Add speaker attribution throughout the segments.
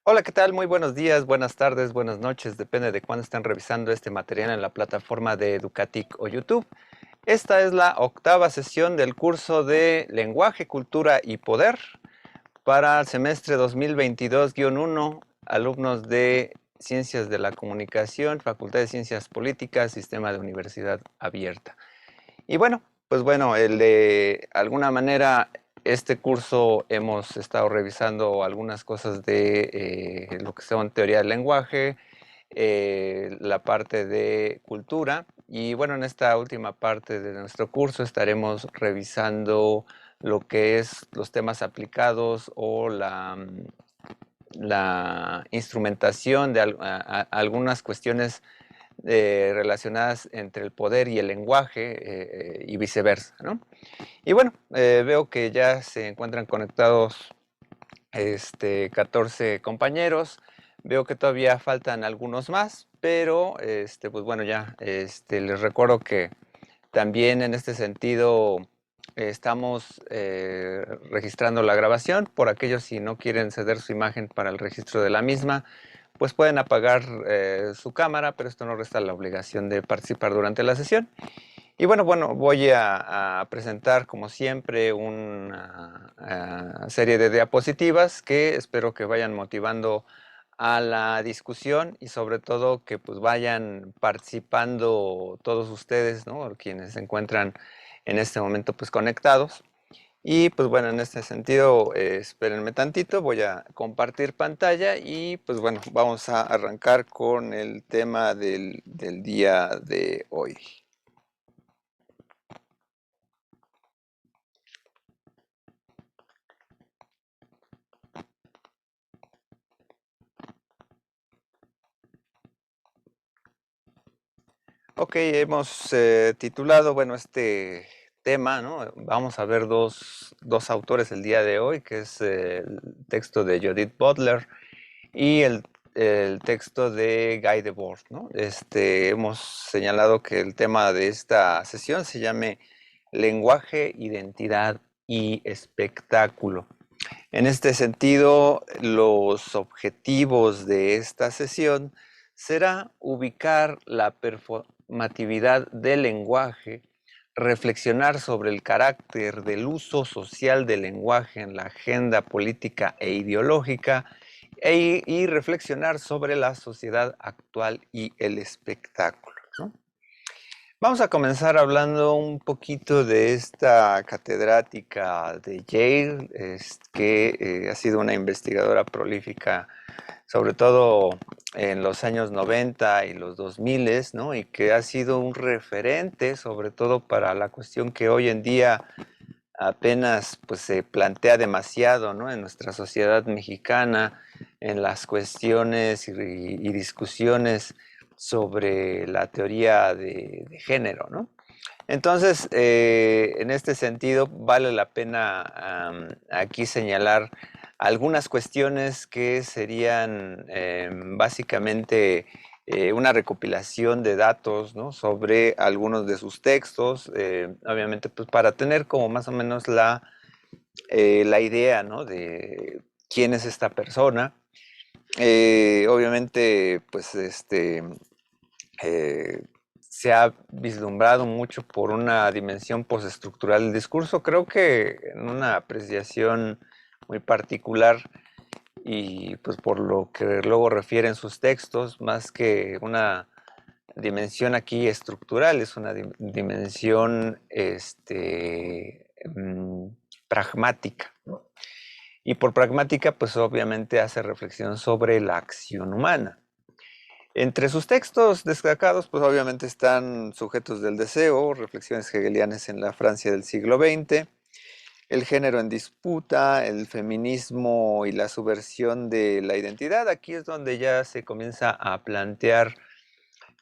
Speaker 1: Hola, ¿qué tal? Muy buenos días, buenas tardes, buenas noches, depende de cuándo están revisando este material en la plataforma de Educatic o YouTube. Esta es la octava sesión del curso de Lenguaje, Cultura y Poder para el semestre 2022-1, alumnos de Ciencias de la Comunicación, Facultad de Ciencias Políticas, Sistema de Universidad Abierta. Y bueno, pues bueno, de alguna manera este curso hemos estado revisando algunas cosas de lo que son teoría del lenguaje, la parte de cultura y bueno, en esta última parte de nuestro curso estaremos revisando lo que es los temas aplicados o la instrumentación de algunas cuestiones relacionadas entre el poder y el lenguaje y viceversa, ¿no? Y bueno, veo que ya se encuentran conectados 14 compañeros. Veo que todavía faltan algunos más, pero pues bueno, ya les recuerdo que también en este sentido estamos registrando la grabación. Por aquellos si no quieren ceder su imagen para el registro de la misma, pues pueden apagar su cámara, pero esto no resta la obligación de participar durante la sesión. Y bueno, voy a presentar como siempre una serie de diapositivas que espero que vayan motivando a la discusión y sobre todo que pues vayan participando todos ustedes, ¿no? Quienes se encuentran en este momento pues conectados. Y pues bueno, en este sentido, espérenme tantito, voy a compartir pantalla y pues bueno, vamos a arrancar con el tema del día de hoy. Ok, hemos titulado, bueno, este tema, ¿no? Vamos a ver dos autores el día de hoy, que es el texto de Judith Butler y el texto de Guy Debord, ¿no? Hemos señalado que el tema de esta sesión se llame Lenguaje, Identidad y Espectáculo. En este sentido, los objetivos de esta sesión será ubicar la performatividad del lenguaje, reflexionar sobre el carácter del uso social del lenguaje en la agenda política e ideológica y reflexionar sobre la sociedad actual y el espectáculo, ¿no? Vamos a comenzar hablando un poquito de esta catedrática de Yale, que ha sido una investigadora prolífica, sobre todo en los años 90 y los 2000, ¿no? Y que ha sido un referente, sobre todo para la cuestión que hoy en día apenas pues, se plantea demasiado, ¿no? En nuestra sociedad mexicana, en las cuestiones y discusiones sobre la teoría de género, ¿no? Entonces, en este sentido, vale la pena aquí señalar algunas cuestiones que serían básicamente una recopilación de datos, ¿no? Sobre algunos de sus textos, obviamente pues para tener como más o menos la idea, ¿no? De quién es esta persona. Obviamente, pues eh, se ha vislumbrado mucho por una dimensión postestructural del discurso, creo que en una apreciación muy particular y pues por lo que luego refieren sus textos, más que una dimensión aquí estructural, es una dimensión pragmática, ¿no? Y por pragmática, pues obviamente hace reflexión sobre la acción humana. Entre sus textos destacados, pues obviamente están Sujetos del Deseo, reflexiones hegelianas en la Francia del siglo XX, El género en disputa, el feminismo y la subversión de la identidad. Aquí es donde ya se comienza a plantear,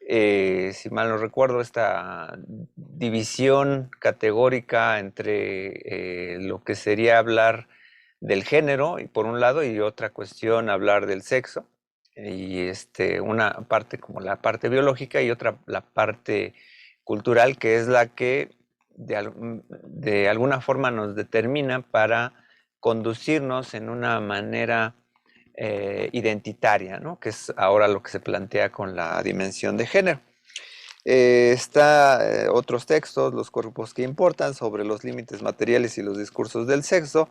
Speaker 1: si mal no recuerdo, esta división categórica entre lo que sería hablar del género, y por un lado, y otra cuestión, hablar del sexo, y una parte como la parte biológica y otra la parte cultural, que es la que de alguna forma nos determina para conducirnos en una manera identitaria, ¿no? Que es ahora lo que se plantea con la dimensión de género. Otros textos, Los cuerpos que importan, sobre los límites materiales y los discursos del sexo,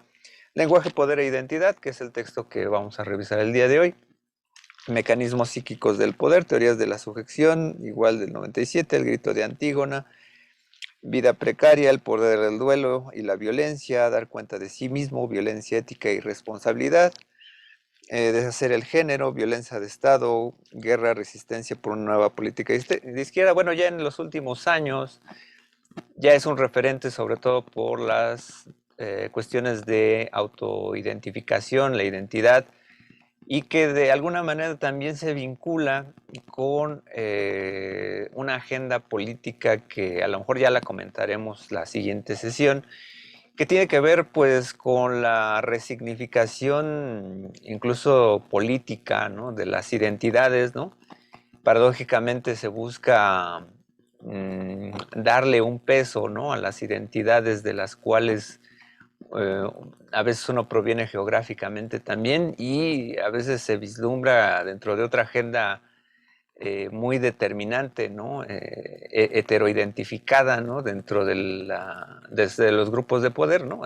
Speaker 1: Lenguaje, poder e identidad, que es el texto que vamos a revisar el día de hoy, Mecanismos psíquicos del poder, Teorías de la sujeción, igual del 97, El grito de Antígona, Vida precaria, El poder del duelo y la violencia, Dar cuenta de sí mismo, Violencia ética y responsabilidad, Deshacer el género, Violencia de Estado, Guerra, resistencia por una nueva política de izquierda. Bueno, ya en los últimos años ya es un referente sobre todo por las cuestiones de autoidentificación, la identidad, y que de alguna manera también se vincula con una agenda política que a lo mejor ya la comentaremos la siguiente sesión, que tiene que ver pues con la resignificación incluso política, ¿no? De las identidades, ¿no? Paradójicamente se busca darle un peso, ¿no? A las identidades de las cuales eh, a veces uno proviene geográficamente también y a veces se vislumbra dentro de otra agenda muy determinante, ¿no? Heteroidentificada, ¿no? Dentro desde los grupos de poder, ¿no?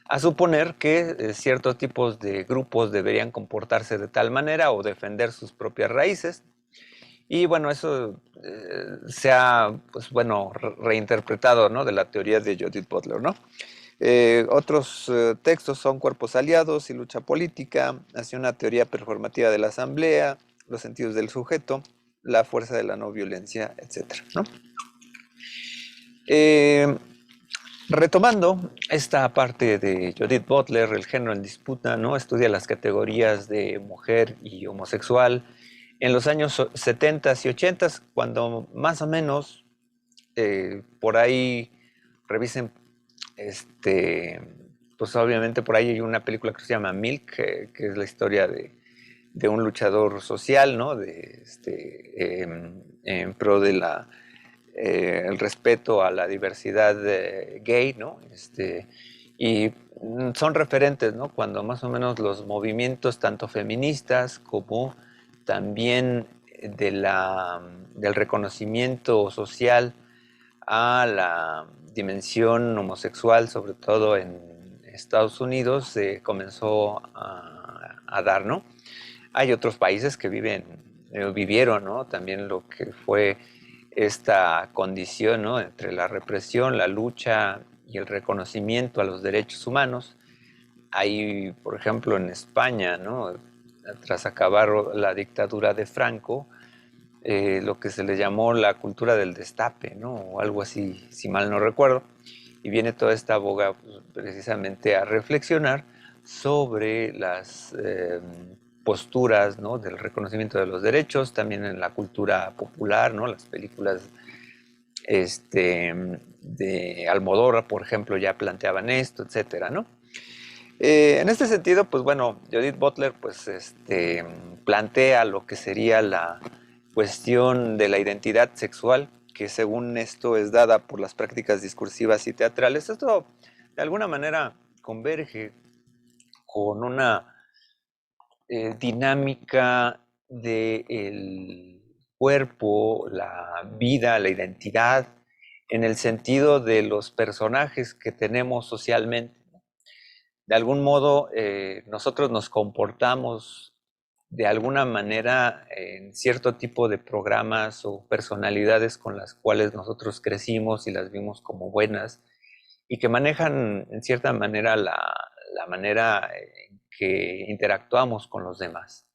Speaker 1: A suponer que ciertos tipos de grupos deberían comportarse de tal manera o defender sus propias raíces. Y bueno, eso se ha, pues bueno, reinterpretado, ¿no? De la teoría de Judith Butler, ¿no? Otros textos son Cuerpos aliados y lucha política, hacia una teoría performativa de la asamblea, los sentidos del sujeto, la fuerza de la no violencia, etcétera, ¿no? Eh, Retomando esta parte de Judith Butler, el género en disputa, ¿no? Estudia las categorías de mujer y homosexual en los años 70 y 80, cuando más o menos por ahí revisen, este, pues obviamente por ahí hay una película que se llama Milk, que es la historia de un luchador social, ¿no? En pro de el respeto a la diversidad gay, ¿no? Y son referentes, ¿no? Cuando más o menos los movimientos, tanto feministas como también del reconocimiento social a la dimensión homosexual, sobre todo en Estados Unidos, se comenzó a dar, ¿no? Hay otros países que vivieron, ¿no? También lo que fue esta condición, ¿no? Entre la represión, la lucha y el reconocimiento a los derechos humanos. Hay, por ejemplo, en España, ¿no? Tras acabar la dictadura de Franco, lo que se le llamó la cultura del destape, ¿no? O algo así, si mal no recuerdo. Y viene toda esta boga pues, precisamente a reflexionar sobre las posturas, ¿no? Del reconocimiento de los derechos, también en la cultura popular, ¿no? Las películas de Almodóvar, por ejemplo, ya planteaban esto, etcétera, ¿no? En este sentido, pues bueno, Judith Butler pues plantea lo que sería la cuestión de la identidad sexual, que según esto es dada por las prácticas discursivas y teatrales. Esto de alguna manera converge con una dinámica del cuerpo, la vida, la identidad, en el sentido de los personajes que tenemos socialmente. De algún modo, nosotros nos comportamos de alguna manera en cierto tipo de programas o personalidades con las cuales nosotros crecimos y las vimos como buenas y que manejan en cierta manera la manera en que interactuamos con los demás.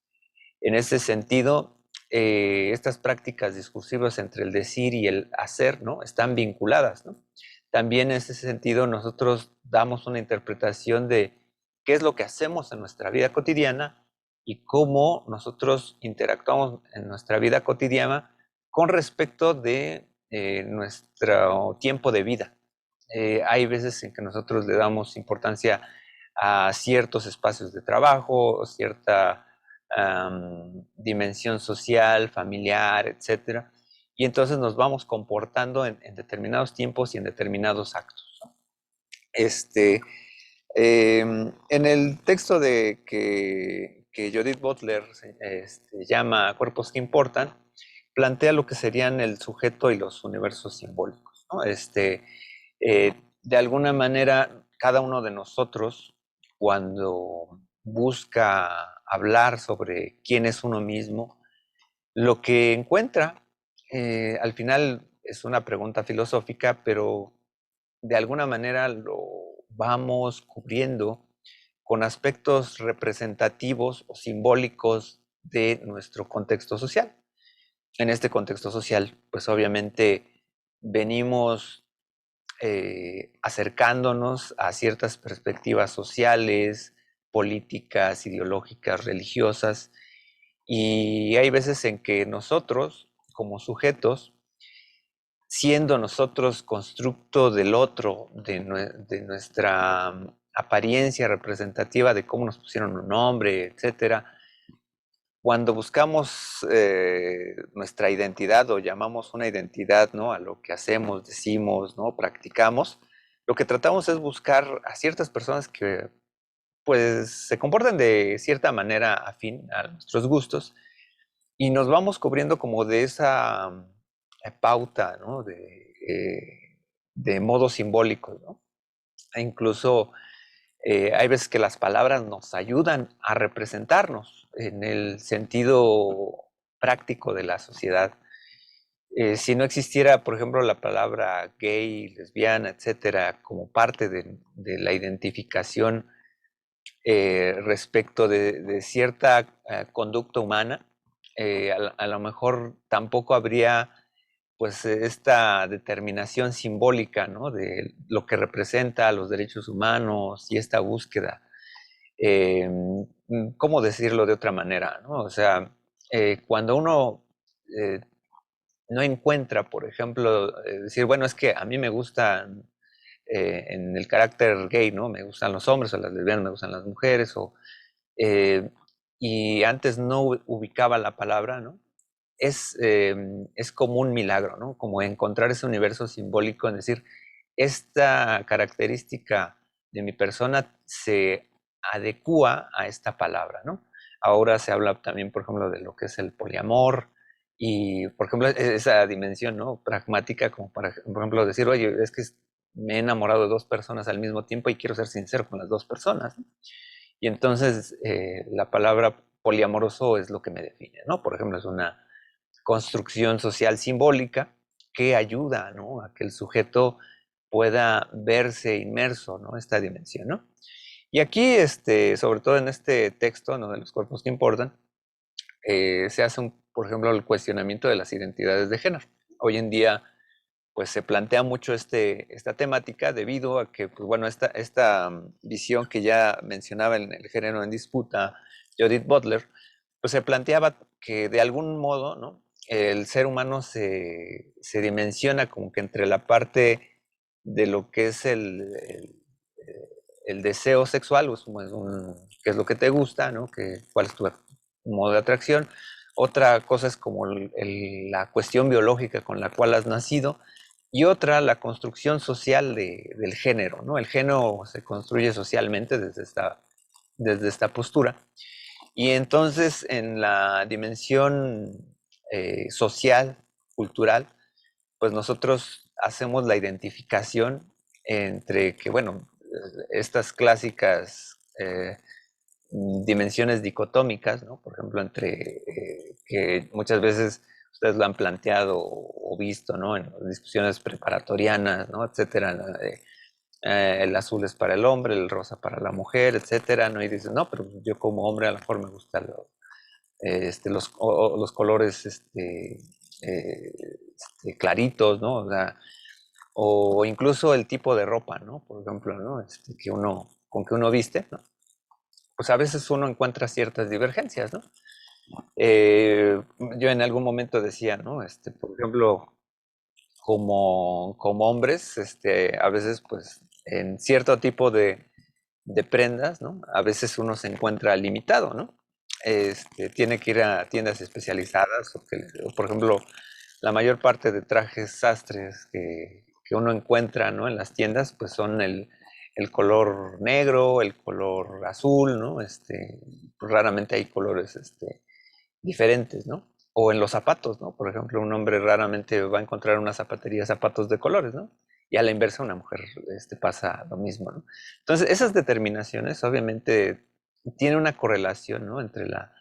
Speaker 1: En ese sentido, estas prácticas discursivas entre el decir y el hacer, ¿no? Están vinculadas, ¿no? También en ese sentido nosotros damos una interpretación de qué es lo que hacemos en nuestra vida cotidiana y cómo nosotros interactuamos en nuestra vida cotidiana con respecto de nuestro tiempo de vida. Hay veces en que nosotros le damos importancia a ciertos espacios de trabajo, cierta dimensión social, familiar, etcétera, y entonces nos vamos comportando en determinados tiempos y en determinados actos. En el texto que Judith Butler llama Cuerpos que Importan, plantea lo que serían el sujeto y los universos simbólicos, ¿no? De alguna manera, cada uno de nosotros, cuando busca hablar sobre quién es uno mismo, lo que encuentra, al final es una pregunta filosófica, pero de alguna manera lo vamos cubriendo con aspectos representativos o simbólicos de nuestro contexto social. En este contexto social, pues obviamente venimos acercándonos a ciertas perspectivas sociales, políticas, ideológicas, religiosas, y hay veces en que nosotros, como sujetos, siendo nosotros constructo del otro, de nuestra apariencia representativa, de cómo nos pusieron un nombre, etcétera, cuando buscamos nuestra identidad o llamamos una identidad, ¿no?, a lo que hacemos, decimos, ¿no?, practicamos, lo que tratamos es buscar a ciertas personas que pues se comportan de cierta manera afín a nuestros gustos y nos vamos cubriendo como de esa pauta, ¿no?, de modos simbólicos, ¿no? E incluso hay veces que las palabras nos ayudan a representarnos en el sentido práctico de la sociedad. Si no existiera, por ejemplo, la palabra gay, lesbiana, etcétera, como parte de la identificación respecto de cierta conducta humana, a lo mejor tampoco habría pues esta determinación simbólica, ¿no?, de lo que representa a los derechos humanos y esta búsqueda. ¿Cómo decirlo de otra manera, no? O sea, cuando uno eh, no encuentra, por ejemplo, decir, bueno, es que a mí me gustan en el carácter gay, ¿no? Me gustan los hombres o las lesbianas, me gustan las mujeres, eh, y antes no ubicaba la palabra, ¿no? Es como un milagro, ¿no? Como encontrar ese universo simbólico en decir, esta característica de mi persona se adecua a esta palabra, ¿no? Ahora se habla también, por ejemplo, de lo que es el poliamor y, por ejemplo, esa dimensión, ¿no?, pragmática, como para, por ejemplo, decir, oye, es que me he enamorado de dos personas al mismo tiempo y quiero ser sincero con las dos personas, ¿no? Y entonces la palabra poliamoroso es lo que me define, ¿no? Por ejemplo, es una construcción social simbólica que ayuda, ¿no?, a que el sujeto pueda verse inmerso, ¿no?, esta dimensión, ¿no? Y aquí, sobre todo en este texto, ¿no?, de los cuerpos que importan, se hace, por ejemplo, el cuestionamiento de las identidades de género. Hoy en día, pues se plantea mucho esta temática debido a que, pues bueno, esta visión que ya mencionaba en el género en disputa, Judith Butler, pues se planteaba que de algún modo, ¿no?, el ser humano se dimensiona como que entre la parte de lo que es el deseo sexual, pues, qué es lo que te gusta, ¿no?, cuál es tu modo de atracción. Otra cosa es como la cuestión biológica con la cual has nacido, y otra, la construcción social del género, ¿no? El género se construye socialmente desde esta postura. Y entonces en la dimensión social, cultural, pues nosotros hacemos la identificación entre que, bueno, estas clásicas dimensiones dicotómicas, ¿no? Por ejemplo, entre que muchas veces ustedes lo han planteado o visto, ¿no?, en las discusiones preparatorianas, ¿no?, etcétera, ¿no?, el azul es para el hombre, el rosa para la mujer, etcétera, ¿no? Y dices, no, pero yo como hombre a lo mejor me gustan los colores claritos, ¿no? O sea, o incluso el tipo de ropa, ¿no? Por ejemplo, ¿no?, con que uno viste, ¿no? Pues a veces uno encuentra ciertas divergencias, ¿no? Yo en algún momento decía, ¿no? Por ejemplo, como hombres, a veces, pues, en cierto tipo de prendas, ¿no?, a veces uno se encuentra limitado, ¿no? Tiene que ir a tiendas especializadas, o por ejemplo, la mayor parte de trajes sastres que uno encuentra, ¿no?, en las tiendas, pues son el color negro, el color azul, ¿no? Pues raramente hay colores diferentes, ¿no? O en los zapatos, ¿no? Por ejemplo, un hombre raramente va a encontrar en una zapatería zapatos de colores, ¿no? Y a la inversa, una mujer pasa lo mismo, ¿no? Entonces, esas determinaciones obviamente tienen una correlación, ¿no? Entre la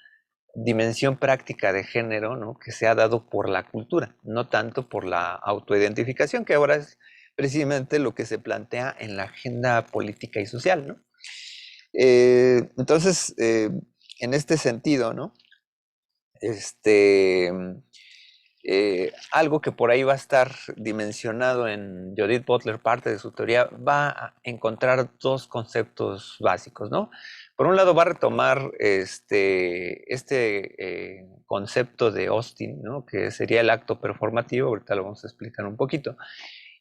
Speaker 1: dimensión práctica de género, ¿no? Que se ha dado por la cultura, no tanto por la autoidentificación, que ahora es precisamente lo que se plantea en la agenda política y social, ¿no? Entonces, en este sentido, ¿no? Este, algo que por ahí va a estar dimensionado en Judith Butler, parte de su teoría, va a encontrar dos conceptos básicos, ¿no? Por un lado va a retomar concepto de Austin, ¿no? Que sería el acto performativo, ahorita lo vamos a explicar un poquito,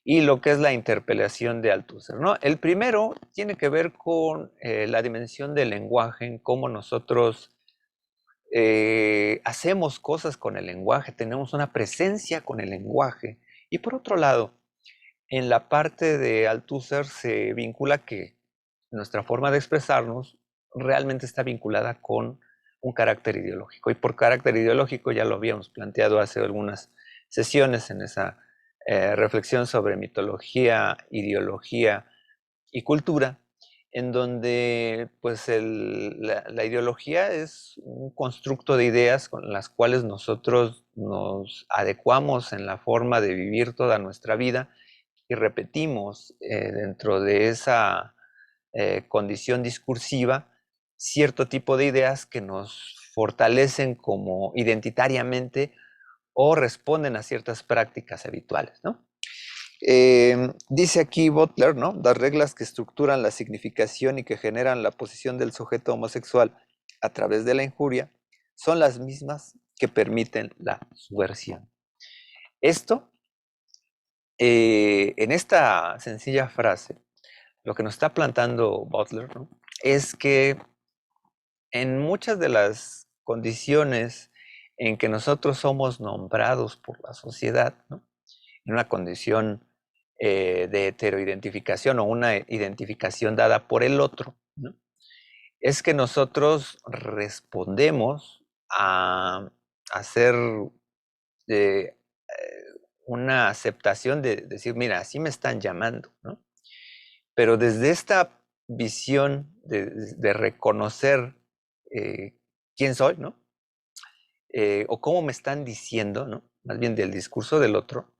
Speaker 1: y lo que es la interpelación de Althusser, ¿no? El primero tiene que ver con la dimensión del lenguaje, en cómo nosotros hacemos cosas con el lenguaje, tenemos una presencia con el lenguaje. Y por otro lado, en la parte de Althusser se vincula que nuestra forma de expresarnos realmente está vinculada con un carácter ideológico. Y por carácter ideológico ya lo habíamos planteado hace algunas sesiones en esa reflexión sobre mitología, ideología y cultura, en donde pues la ideología es un constructo de ideas con las cuales nosotros nos adecuamos en la forma de vivir toda nuestra vida y repetimos dentro de esa condición discursiva cierto tipo de ideas que nos fortalecen como identitariamente o responden a ciertas prácticas habituales, ¿no? Dice aquí Butler, ¿no? Las reglas que estructuran la significación y que generan la posición del sujeto homosexual a través de la injuria son las mismas que permiten la subversión. Esto, en esta sencilla frase, lo que nos está plantando Butler, ¿no? Es que en muchas de las condiciones en que nosotros somos nombrados por la sociedad, ¿no? En una condición de heteroidentificación o una identificación dada por el otro, ¿no? Es que nosotros respondemos a hacer eh, una aceptación de decir, mira, así me están llamando, ¿no? Pero desde esta visión de reconocer quién soy, ¿no? O cómo me están diciendo, ¿no? Más bien del discurso del otro,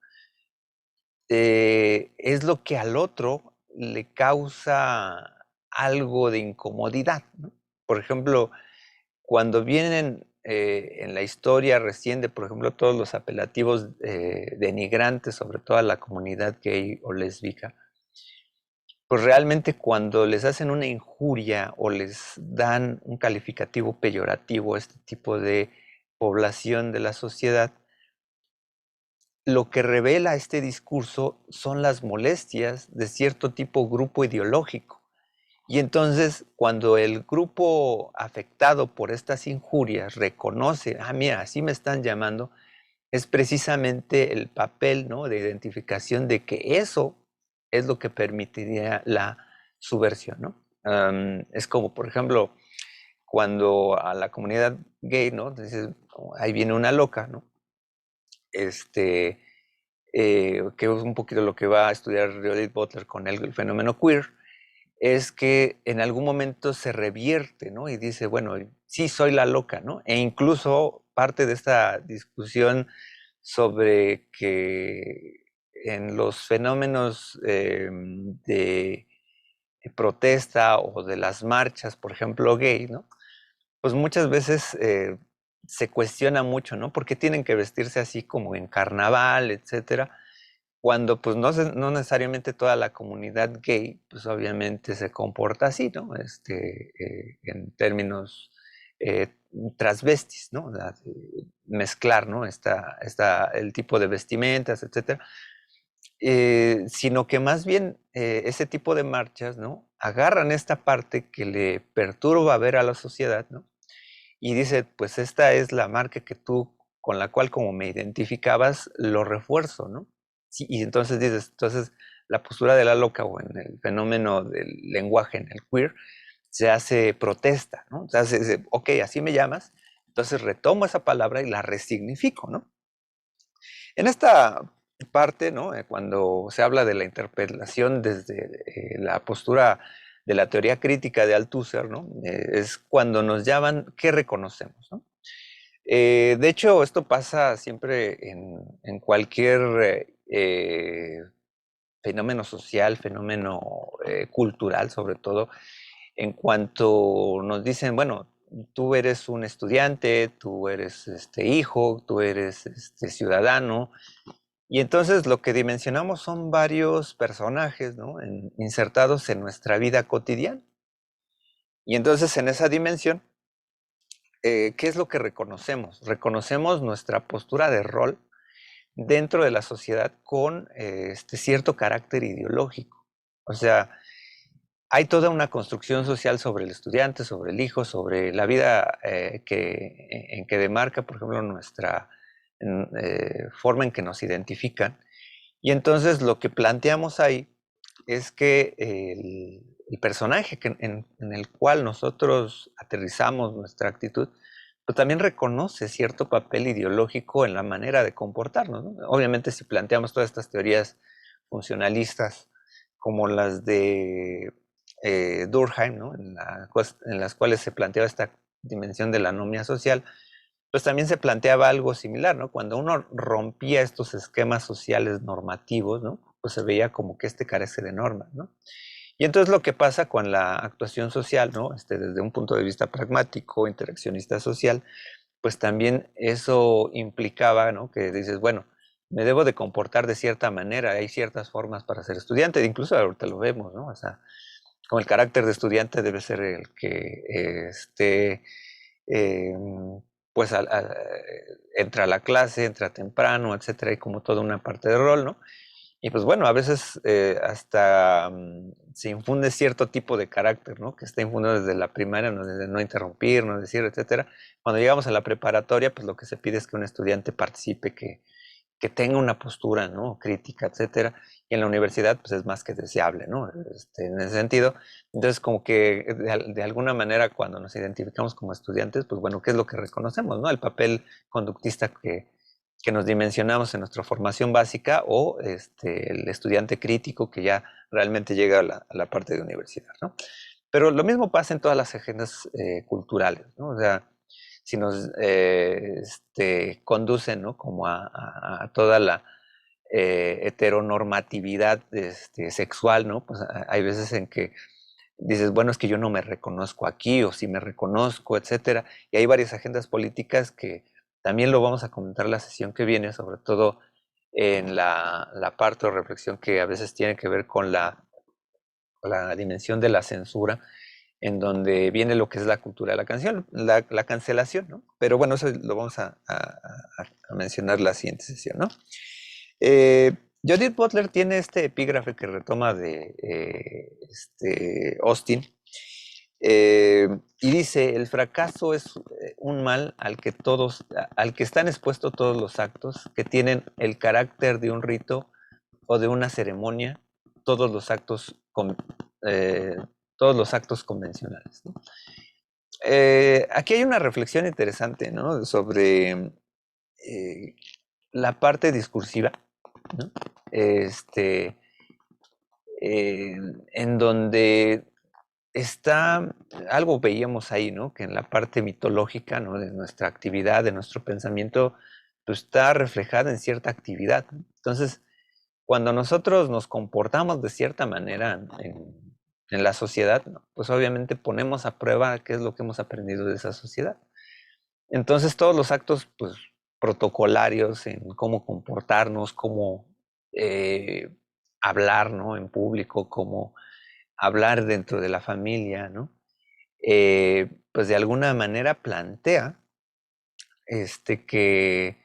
Speaker 1: es lo que al otro le causa algo de incomodidad, ¿no? Por ejemplo, cuando vienen en la historia reciente, por ejemplo, todos los apelativos denigrantes sobre toda la comunidad gay o lésbica, pues realmente cuando les hacen una injuria o les dan un calificativo peyorativo a este tipo de población de la sociedad, lo que revela este discurso son las molestias de cierto tipo grupo ideológico. Y entonces, cuando el grupo afectado por estas injurias reconoce, ah, mira, así me están llamando, es precisamente el papel, ¿no? De identificación de que eso es lo que permitiría la subversión, ¿no? Es como, por ejemplo, cuando a la comunidad gay, ¿no? Dices, oh, ahí viene una loca, ¿no? Que es un poquito lo que va a estudiar Judith Butler con el fenómeno queer, es que en algún momento se revierte, ¿no? Y dice, bueno, sí soy la loca, ¿no? E incluso parte de esta discusión sobre que en los fenómenos de protesta o de las marchas, por ejemplo, gay, ¿no? Pues muchas veces se cuestiona mucho, ¿no? ¿Por qué tienen que vestirse así como en carnaval, etcétera? Cuando pues no necesariamente toda la comunidad gay, pues obviamente se comporta así, ¿no? En términos eh, transvestis, ¿no? Mezclar, ¿no? El tipo de vestimentas, etcétera. Sino que más bien ese tipo de marchas, ¿no? Agarran esta parte que le perturba ver a la sociedad, ¿no? Y dice, pues esta es la marca que tú, con la cual como me identificabas, lo refuerzo, ¿no? Sí, y entonces dices, entonces la postura de la loca o en el fenómeno del lenguaje, en el queer, se hace protesta, ¿no? O sea, ok, así me llamas, entonces retomo esa palabra y la resignifico, ¿no? En esta parte, ¿no? Cuando se habla de la interpelación desde la postura de la teoría crítica de Althusser, ¿no? Es cuando nos llaman, ¿qué reconocemos, ¿no? De hecho, esto pasa siempre en cualquier fenómeno social, fenómeno cultural, sobre todo, en cuanto nos dicen, bueno, tú eres un estudiante, tú eres hijo, tú eres ciudadano, y entonces lo que dimensionamos son varios personajes, ¿no? Insertados en nuestra vida cotidiana. Y entonces en esa dimensión, ¿qué es lo que reconocemos? Reconocemos nuestra postura de rol dentro de la sociedad con cierto carácter ideológico. O sea, hay toda una construcción social sobre el estudiante, sobre el hijo, sobre la vida en que demarca, por ejemplo, nuestra forma en que nos identifican. Y entonces lo que planteamos ahí es que el personaje en el cual nosotros aterrizamos nuestra actitud, pues también reconoce cierto papel ideológico en la manera de comportarnos, ¿no? Obviamente, si planteamos todas estas teorías funcionalistas como las de Durkheim, ¿no? En las cuales se planteaba esta dimensión de la anomia social, pues también se planteaba algo similar, ¿no? Cuando uno rompía estos esquemas sociales normativos, ¿no? Pues se veía como que carece de normas, ¿no? Y entonces lo que pasa con la actuación social, ¿no? Desde un punto de vista pragmático, interaccionista social, pues también eso implicaba, ¿no? Que dices, bueno, me debo de comportar de cierta manera, hay ciertas formas para ser estudiante, incluso ahorita lo vemos, ¿no? O sea, como el carácter de estudiante debe ser el que esté, eh, pues, entra a la clase, entra temprano, etcétera, y como toda una parte de rol, ¿no? Y pues bueno, a veces hasta se infunde cierto tipo de carácter, ¿no? Que está infundido desde la primaria, ¿no? Desde no interrumpir, no decir, etcétera. Cuando llegamos a la preparatoria, pues lo que se pide es que un estudiante participe, que tenga una postura, ¿no? Crítica, etcétera. Y en la universidad, pues es más que deseable, ¿no? En ese sentido. Entonces, como que de alguna manera, cuando nos identificamos como estudiantes, pues bueno, ¿qué es lo que reconocemos, no? El papel conductista que nos dimensionamos en nuestra formación básica o el estudiante crítico que ya realmente llega a la parte de universidad, ¿no? Pero lo mismo pasa en todas las agendas culturales, ¿no? O sea, si nos conducen, ¿no? Como a toda la heteronormatividad sexual, ¿no? Pues hay veces en que dices, bueno, es que yo no me reconozco aquí, o si me reconozco, etcétera. Y hay varias agendas políticas que también lo vamos a comentar la sesión que viene, sobre todo en la parte o reflexión que a veces tiene que ver con la dimensión de la censura, en donde viene lo que es la cultura de la canción, la cancelación, ¿no? Pero bueno, eso lo vamos a mencionar la siguiente sesión, ¿no? Eh, Judith Butler tiene este epígrafe que retoma de Austin, y dice, el fracaso es un mal al que están expuestos todos los actos que tienen el carácter de un rito o de una ceremonia, todos los actos, eh, todos los actos convencionales, ¿no? Aquí hay una reflexión interesante, ¿no? Sobre la parte discursiva, ¿no? Este, en donde está, algo veíamos ahí, ¿no? Que en la parte mitológica, ¿no? De nuestra actividad, de nuestro pensamiento, pues está reflejada en cierta actividad, ¿no? Entonces, cuando nosotros nos comportamos de cierta manera en la sociedad, ¿no? Pues obviamente ponemos a prueba qué es lo que hemos aprendido de esa sociedad. Entonces, todos los actos, pues, protocolarios en cómo comportarnos, cómo eh, hablar, ¿no? En público, cómo hablar dentro de la familia, ¿no? Pues de alguna manera plantea que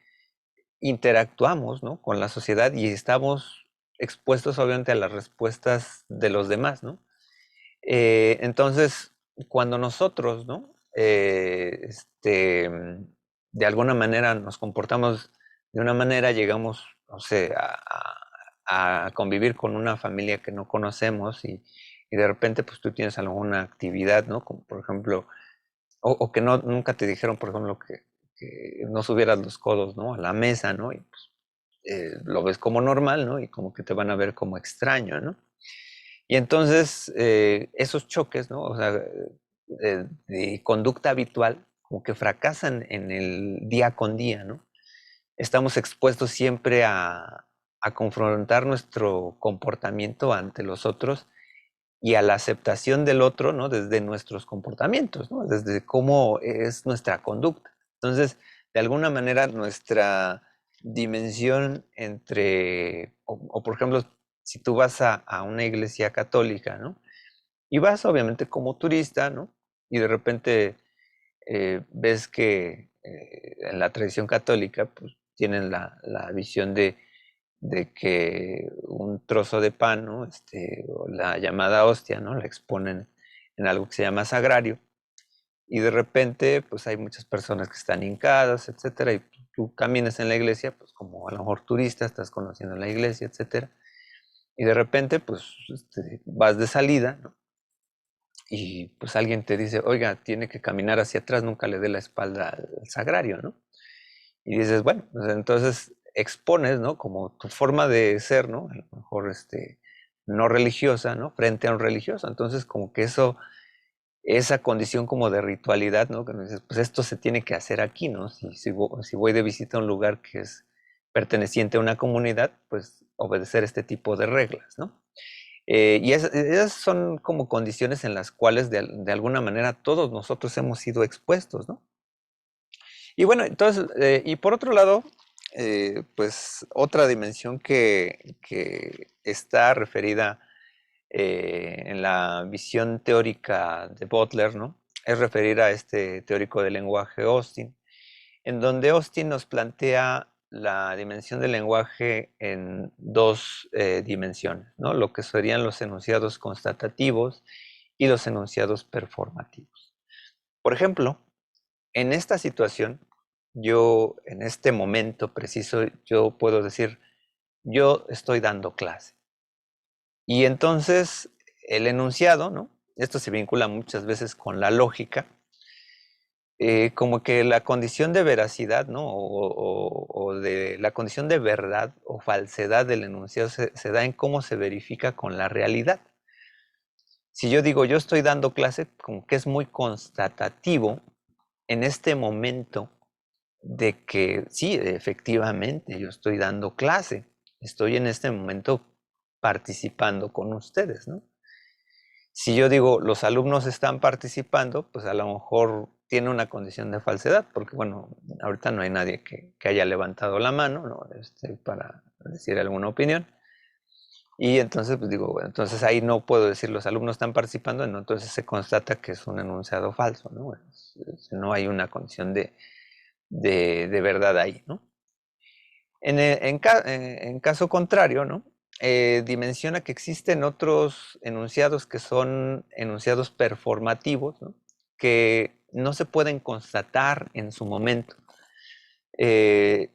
Speaker 1: interactuamos, ¿no? Con la sociedad y estamos expuestos obviamente a las respuestas de los demás, ¿no? Entonces, cuando nosotros, ¿no? De alguna manera nos comportamos de una manera, llegamos, no sé, a convivir con una familia que no conocemos y de repente pues tú tienes alguna actividad, ¿no? Como por ejemplo, o que no, nunca te dijeron, por ejemplo, que no subieras los codos, ¿no? A la mesa, ¿no? Y pues lo ves como normal, ¿no? Y como que te van a ver como extraño, ¿no? Y entonces esos choques, ¿no? O sea, de conducta habitual, como que fracasan en el día con día, ¿no? Estamos expuestos siempre a confrontar nuestro comportamiento ante los otros y a la aceptación del otro, ¿no? Desde nuestros comportamientos, ¿no? Desde cómo es nuestra conducta. Entonces, de alguna manera, nuestra dimensión entre, o por ejemplo, si tú vas a una iglesia católica, ¿no? Y vas obviamente como turista, ¿no? Y de repente ves que en la tradición católica, pues tienen la visión de que un trozo de pan, ¿no? O la llamada hostia, ¿no? La exponen en algo que se llama sagrario. Y de repente, pues hay muchas personas que están hincadas, etcétera, y tú caminas en la iglesia, pues como a lo mejor turista, estás conociendo la iglesia, etcétera, y de repente, pues vas de salida, ¿no? Y pues alguien te dice, oiga, tiene que caminar hacia atrás, nunca le dé la espalda al sagrario, ¿no? Y dices, bueno, pues entonces expones, ¿no? Como tu forma de ser, ¿no? A lo mejor no religiosa, ¿no? Frente a un religioso. Entonces, como que esa condición como de ritualidad, ¿no? Que nos dices, pues esto se tiene que hacer aquí, ¿no? Si voy de visita a un lugar que es perteneciente a una comunidad, pues obedecer este tipo de reglas, ¿no? Y esas son como condiciones en las cuales de alguna manera todos nosotros hemos sido expuestos, ¿no? Y bueno, entonces, y por otro lado, pues otra dimensión que está referida en la visión teórica de Butler, ¿no? Es referir a este teórico del lenguaje Austin, en donde Austin nos plantea la dimensión del lenguaje en dos dimensiones, ¿no? Lo que serían los enunciados constatativos y los enunciados performativos. Por ejemplo, en esta situación, yo en este momento preciso, yo puedo decir, yo estoy dando clase. Y entonces el enunciado, ¿no? Esto se vincula muchas veces con la lógica, como que la condición de veracidad, ¿no? O de la condición de verdad o falsedad del enunciado se da en cómo se verifica con la realidad. Si yo digo, yo estoy dando clase, como que es muy constatativo en este momento de que sí, efectivamente, yo estoy dando clase, estoy en este momento participando con ustedes, ¿no? Si yo digo, los alumnos están participando, pues a lo mejor tiene una condición de falsedad, porque bueno, ahorita no hay nadie que haya levantado la mano, ¿no? Para decir alguna opinión. Y entonces, pues digo, bueno, entonces ahí no puedo decir los alumnos están participando, ¿no? Entonces se constata que es un enunciado falso, ¿no? No hay una condición de verdad ahí, ¿no? En caso contrario, ¿no? Dimensiona que existen otros enunciados que son enunciados performativos, ¿no? Que no se pueden constatar en su momento. Eh,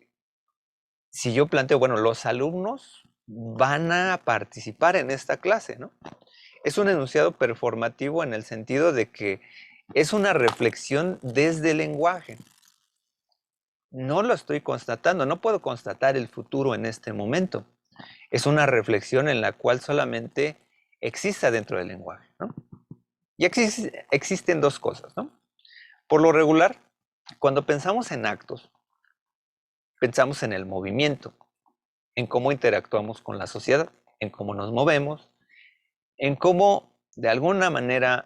Speaker 1: si yo planteo, bueno, los alumnos van a participar en esta clase, ¿no? Es un enunciado performativo en el sentido de que es una reflexión desde el lenguaje. No lo estoy constatando, no puedo constatar el futuro en este momento. Es una reflexión en la cual solamente existe dentro del lenguaje, ¿no? Y existen dos cosas, ¿no? Por lo regular, cuando pensamos en actos, pensamos en el movimiento, en cómo interactuamos con la sociedad, en cómo nos movemos, en cómo de alguna manera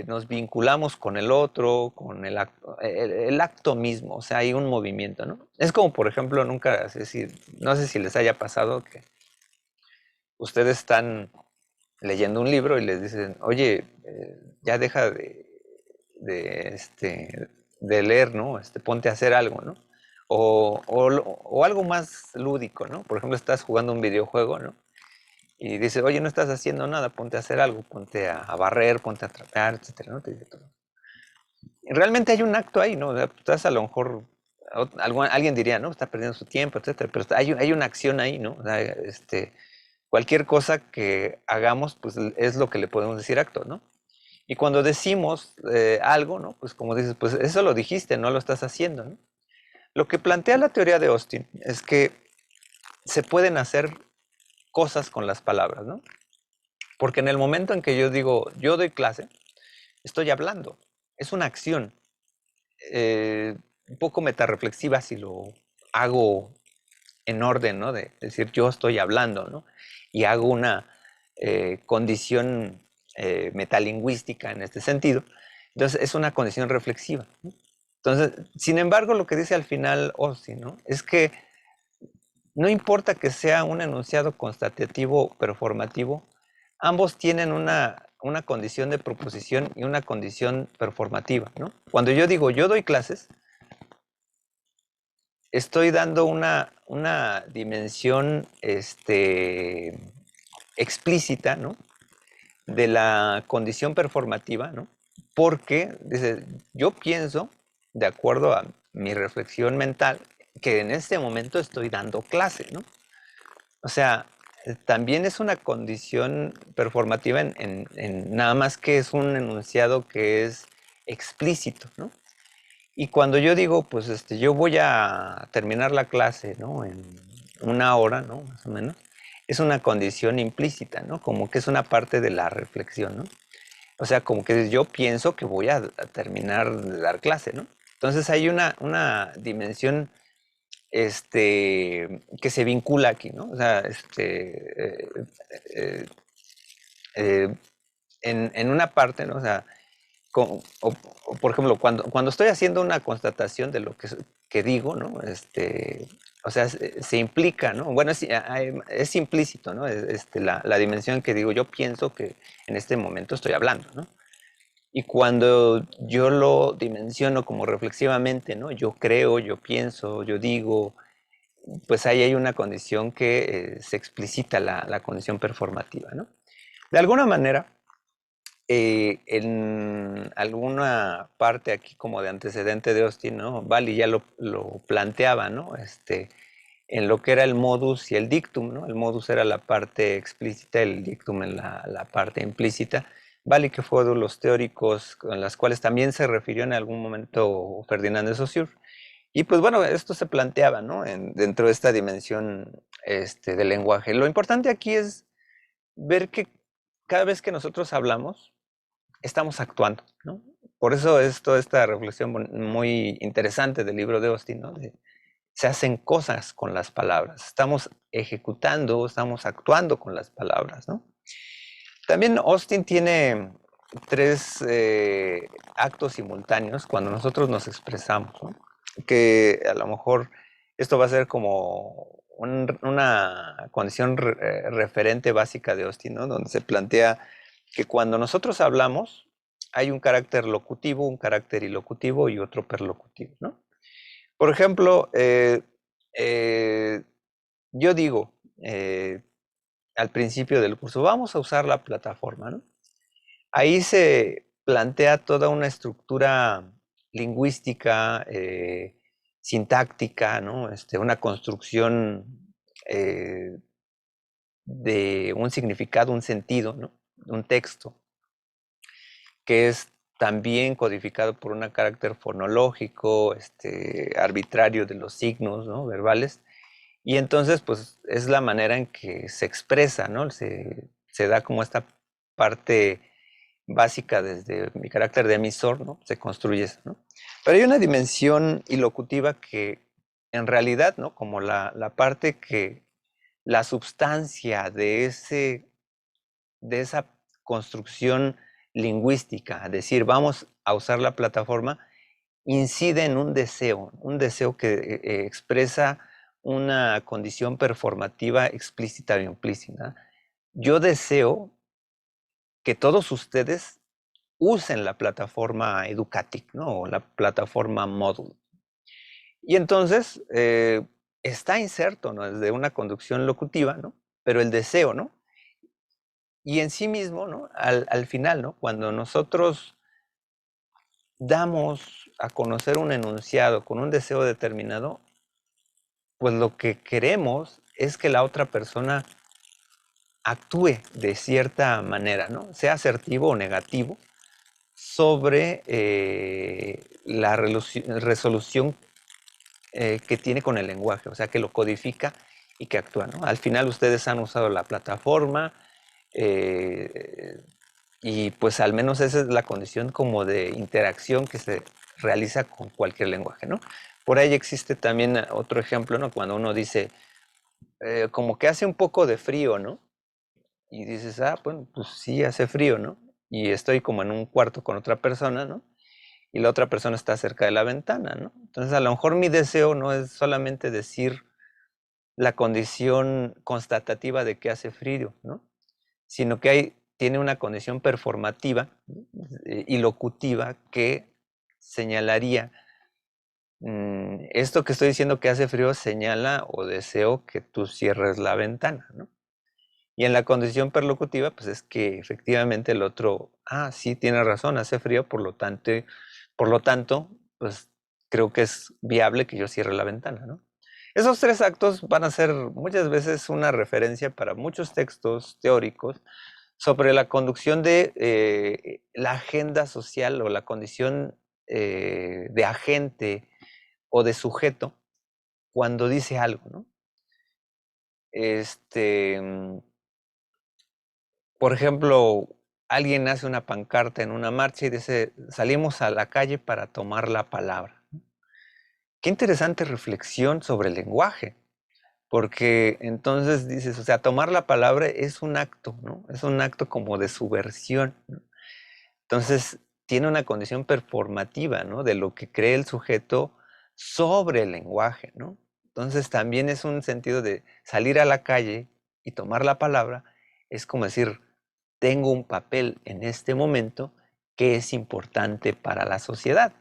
Speaker 1: nos vinculamos con el otro, con el acto mismo, o sea, hay un movimiento, ¿no? Es como, por ejemplo, nunca sé si, no sé si les haya pasado que ustedes están leyendo un libro y les dicen, oye, ya deja de leer, ¿no? Ponte a hacer algo, ¿no? O algo más lúdico, ¿no? Por ejemplo, estás jugando un videojuego, ¿no? Y dices, oye, no estás haciendo nada, ponte a hacer algo, ponte a barrer, ponte a trapear, etcétera, ¿no? Te dice todo. Y realmente hay un acto ahí, ¿no? O sea, estás a lo mejor, alguien diría, ¿no? Está perdiendo su tiempo, etcétera, pero hay una acción ahí, ¿no? O sea, Cualquier cosa que hagamos, pues es lo que le podemos decir acto, ¿no? Y cuando decimos algo, ¿no? Pues como dices, pues eso lo dijiste, no lo estás haciendo, ¿no? Lo que plantea la teoría de Austin es que se pueden hacer cosas con las palabras, ¿no? Porque en el momento en que yo digo, yo doy clase, estoy hablando, es una acción, un poco metarreflexiva si lo hago en orden, ¿no? De decir, yo estoy hablando, ¿no? Y hago una condición metalingüística en este sentido. Entonces, es una condición reflexiva, ¿no? Entonces, sin embargo, lo que dice al final Austin, ¿no? Es que no importa que sea un enunciado constatativo performativo, ambos tienen una condición de proposición y una condición performativa, ¿no? Cuando yo digo yo doy clases, estoy dando una dimensión explícita, ¿no? De la condición performativa, ¿no? Porque dice, yo pienso, de acuerdo a mi reflexión mental, que en este momento estoy dando clase, ¿no? O sea, también es una condición performativa en nada más que es un enunciado que es explícito, ¿no? Y cuando yo digo, pues yo voy a terminar la clase, ¿no? En una hora, ¿no? Más o menos. Es una condición implícita, ¿no? Como que es una parte de la reflexión, ¿no? O sea, como que yo pienso que voy a terminar de dar clase, ¿no? Entonces hay una dimensión que se vincula aquí, ¿no? O sea, eh, eh, en una parte, ¿no? O sea, o, por ejemplo, cuando estoy haciendo una constatación de lo que digo, ¿no? O sea, se implica, ¿no? Bueno, es implícito, ¿no? La dimensión que digo, yo pienso que en este momento estoy hablando, ¿no? Y cuando yo lo dimensiono como reflexivamente, ¿no? Yo creo, yo pienso, yo digo, pues ahí hay una condición que se explicita la condición performativa, ¿no? De alguna manera, en alguna parte aquí como de antecedente de Austin, ¿no? Bally ya lo planteaba, ¿no? En lo que era el modus y el dictum, ¿no? El modus era la parte explícita, el dictum en la parte implícita. Bally, que fue de los teóricos con los cuales también se refirió en algún momento Ferdinand de Saussure. Y pues bueno, esto se planteaba, ¿no? Dentro de esta dimensión del lenguaje. Lo importante aquí es ver que cada vez que nosotros hablamos, estamos actuando, ¿no? Por eso es toda esta reflexión muy interesante del libro de Austin, ¿no? Se hacen cosas con las palabras, estamos ejecutando, estamos actuando con las palabras, ¿no? También Austin tiene tres actos simultáneos cuando nosotros nos expresamos, ¿no? Que a lo mejor esto va a ser como una condición referente básica de Austin, ¿no? Donde se plantea que cuando nosotros hablamos hay un carácter locutivo, un carácter ilocutivo y otro perlocutivo, ¿no? Por ejemplo, eh, yo digo al principio del curso, vamos a usar la plataforma, ¿no? Ahí se plantea toda una estructura lingüística, sintáctica, ¿no? Una construcción eh, de un significado, un sentido, ¿no? Un texto, que es también codificado por un carácter fonológico, arbitrario de los signos, ¿no? Verbales. Y entonces, pues, es la manera en que se expresa, ¿no? Se da como esta parte básica desde mi carácter de emisor, ¿no? Se construye eso, ¿no? Pero hay una dimensión ilocutiva que en realidad, ¿no? Como la parte que la substancia de esa construcción lingüística, es decir, vamos a usar la plataforma, incide en un deseo que expresa una condición performativa explícita o implícita. Yo deseo que todos ustedes usen la plataforma Educatic, ¿no? O la plataforma Moodle. Y entonces está inserto, ¿no? Desde una conducción locutiva, ¿no? Pero el deseo, ¿no? Y en sí mismo, ¿no? Al final, ¿no? Cuando nosotros damos a conocer un enunciado con un deseo determinado, pues lo que queremos es que la otra persona actúe de cierta manera, ¿no? Sea asertivo o negativo sobre la resolución que tiene con el lenguaje, o sea, que lo codifica y que actúa, ¿no? Al final ustedes han usado la plataforma y pues al menos esa es la condición como de interacción que se realiza con cualquier lenguaje, ¿no? Por ahí existe también otro ejemplo, ¿no? Cuando uno dice, como que hace un poco de frío, ¿no? Y dices, ah, bueno, pues sí, hace frío, ¿no? Y estoy como en un cuarto con otra persona, ¿no? Y la otra persona está cerca de la ventana, ¿no? Entonces, a lo mejor mi deseo no es solamente decir la condición constatativa de que hace frío, ¿no? Sino que tiene una condición performativa y locutiva que señalaría, esto que estoy diciendo que hace frío señala o deseo que tú cierres la ventana, ¿no? Y en la condición perlocutiva, pues es que efectivamente el otro, ah, sí, tiene razón, hace frío, por lo tanto, pues creo que es viable que yo cierre la ventana, ¿no? Esos tres actos van a ser muchas veces una referencia para muchos textos teóricos sobre la conducción de la agenda social o la condición de agente o de sujeto cuando dice algo, ¿no? Este, por ejemplo, alguien hace una pancarta en una marcha y dice, salimos a la calle para tomar la palabra. Qué interesante reflexión sobre el lenguaje, porque entonces dices, o sea, tomar la palabra es un acto, ¿no? Es un acto como de subversión, ¿no? Entonces, tiene una condición performativa, ¿no? De lo que cree el sujeto sobre el lenguaje, ¿no? Entonces, también es un sentido de salir a la calle y tomar la palabra, es como decir, tengo un papel en este momento que es importante para la sociedad.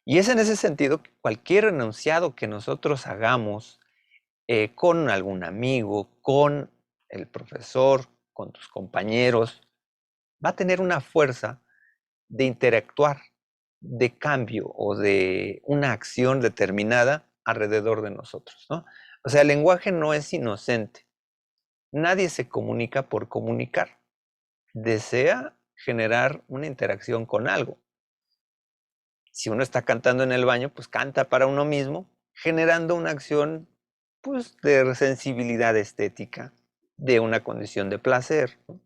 Speaker 1: Y es en ese sentido que cualquier enunciado que nosotros hagamos con algún amigo, con el profesor, con tus compañeros, va a tener una fuerza de interactuar, de cambio o de una acción determinada alrededor de nosotros, ¿no? O sea, el lenguaje no es inocente. Nadie se comunica por comunicar. Desea generar una interacción con algo. Si uno está cantando en el baño, pues canta para uno mismo, generando una acción pues, de sensibilidad estética, de una condición de placer, ¿no?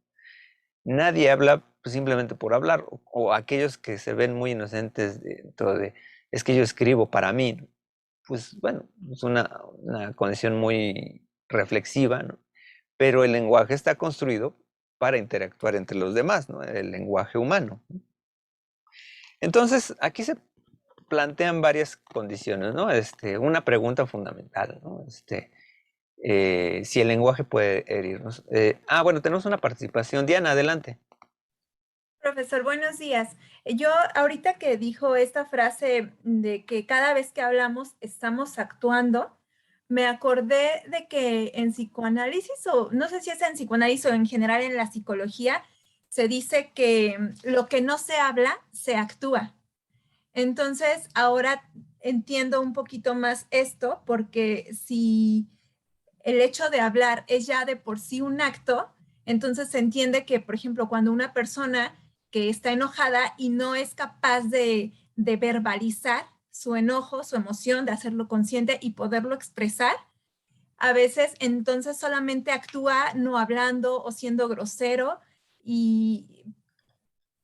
Speaker 1: Nadie habla pues, simplemente por hablar, o aquellos que se ven muy inocentes dentro de, es que yo escribo para mí, ¿no? Pues bueno, es una condición muy reflexiva, ¿no? Pero el lenguaje está construido para interactuar entre los demás, ¿no? El lenguaje humano, ¿no? Entonces, aquí se plantean varias condiciones, ¿no? Una pregunta fundamental, ¿no? Si el lenguaje puede herirnos. Bueno, tenemos una participación. Diana, adelante.
Speaker 2: Profesor, buenos días. Yo ahorita que dijo esta frase de que cada vez que hablamos estamos actuando, me acordé de que en psicoanálisis, o no sé si es en psicoanálisis o en general en la psicología, se dice que lo que no se habla, se actúa. Entonces, ahora entiendo un poquito más esto, porque si el hecho de hablar es ya de por sí un acto, entonces se entiende que, por ejemplo, cuando una persona que está enojada y no es capaz de verbalizar su enojo, su emoción, de hacerlo consciente y poderlo expresar, a veces entonces solamente actúa no hablando o siendo grosero y,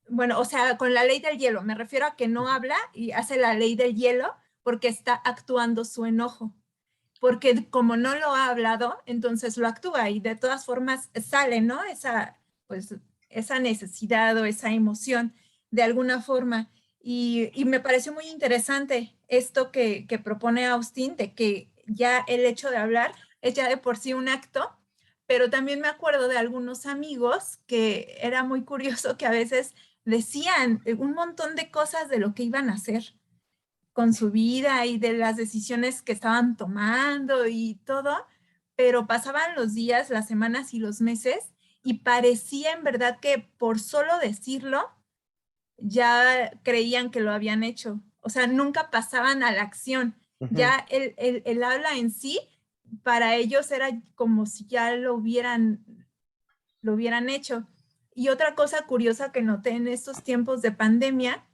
Speaker 2: bueno, o sea, con la ley del hielo, me refiero a que no habla y hace la ley del hielo porque está actuando su enojo, porque como no lo ha hablado, entonces lo actúa y de todas formas sale, ¿no? Pues, esa necesidad o esa emoción de alguna forma. Y me pareció muy interesante esto que propone Austin, de que ya el hecho de hablar es ya de por sí un acto, pero también me acuerdo de algunos amigos que era muy curioso que a veces decían un montón de cosas de lo que iban a hacer con su vida y de las decisiones que estaban tomando y todo, pero pasaban los días, las semanas y los meses y parecía en verdad que por solo decirlo ya creían que lo habían hecho. O sea, nunca pasaban a la acción.
Speaker 1: Ujú.
Speaker 2: Ya el habla en sí, para ellos era como si ya lo hubieran lo hubieran hecho. Y otra cosa curiosa que noté en estos tiempos de pandemia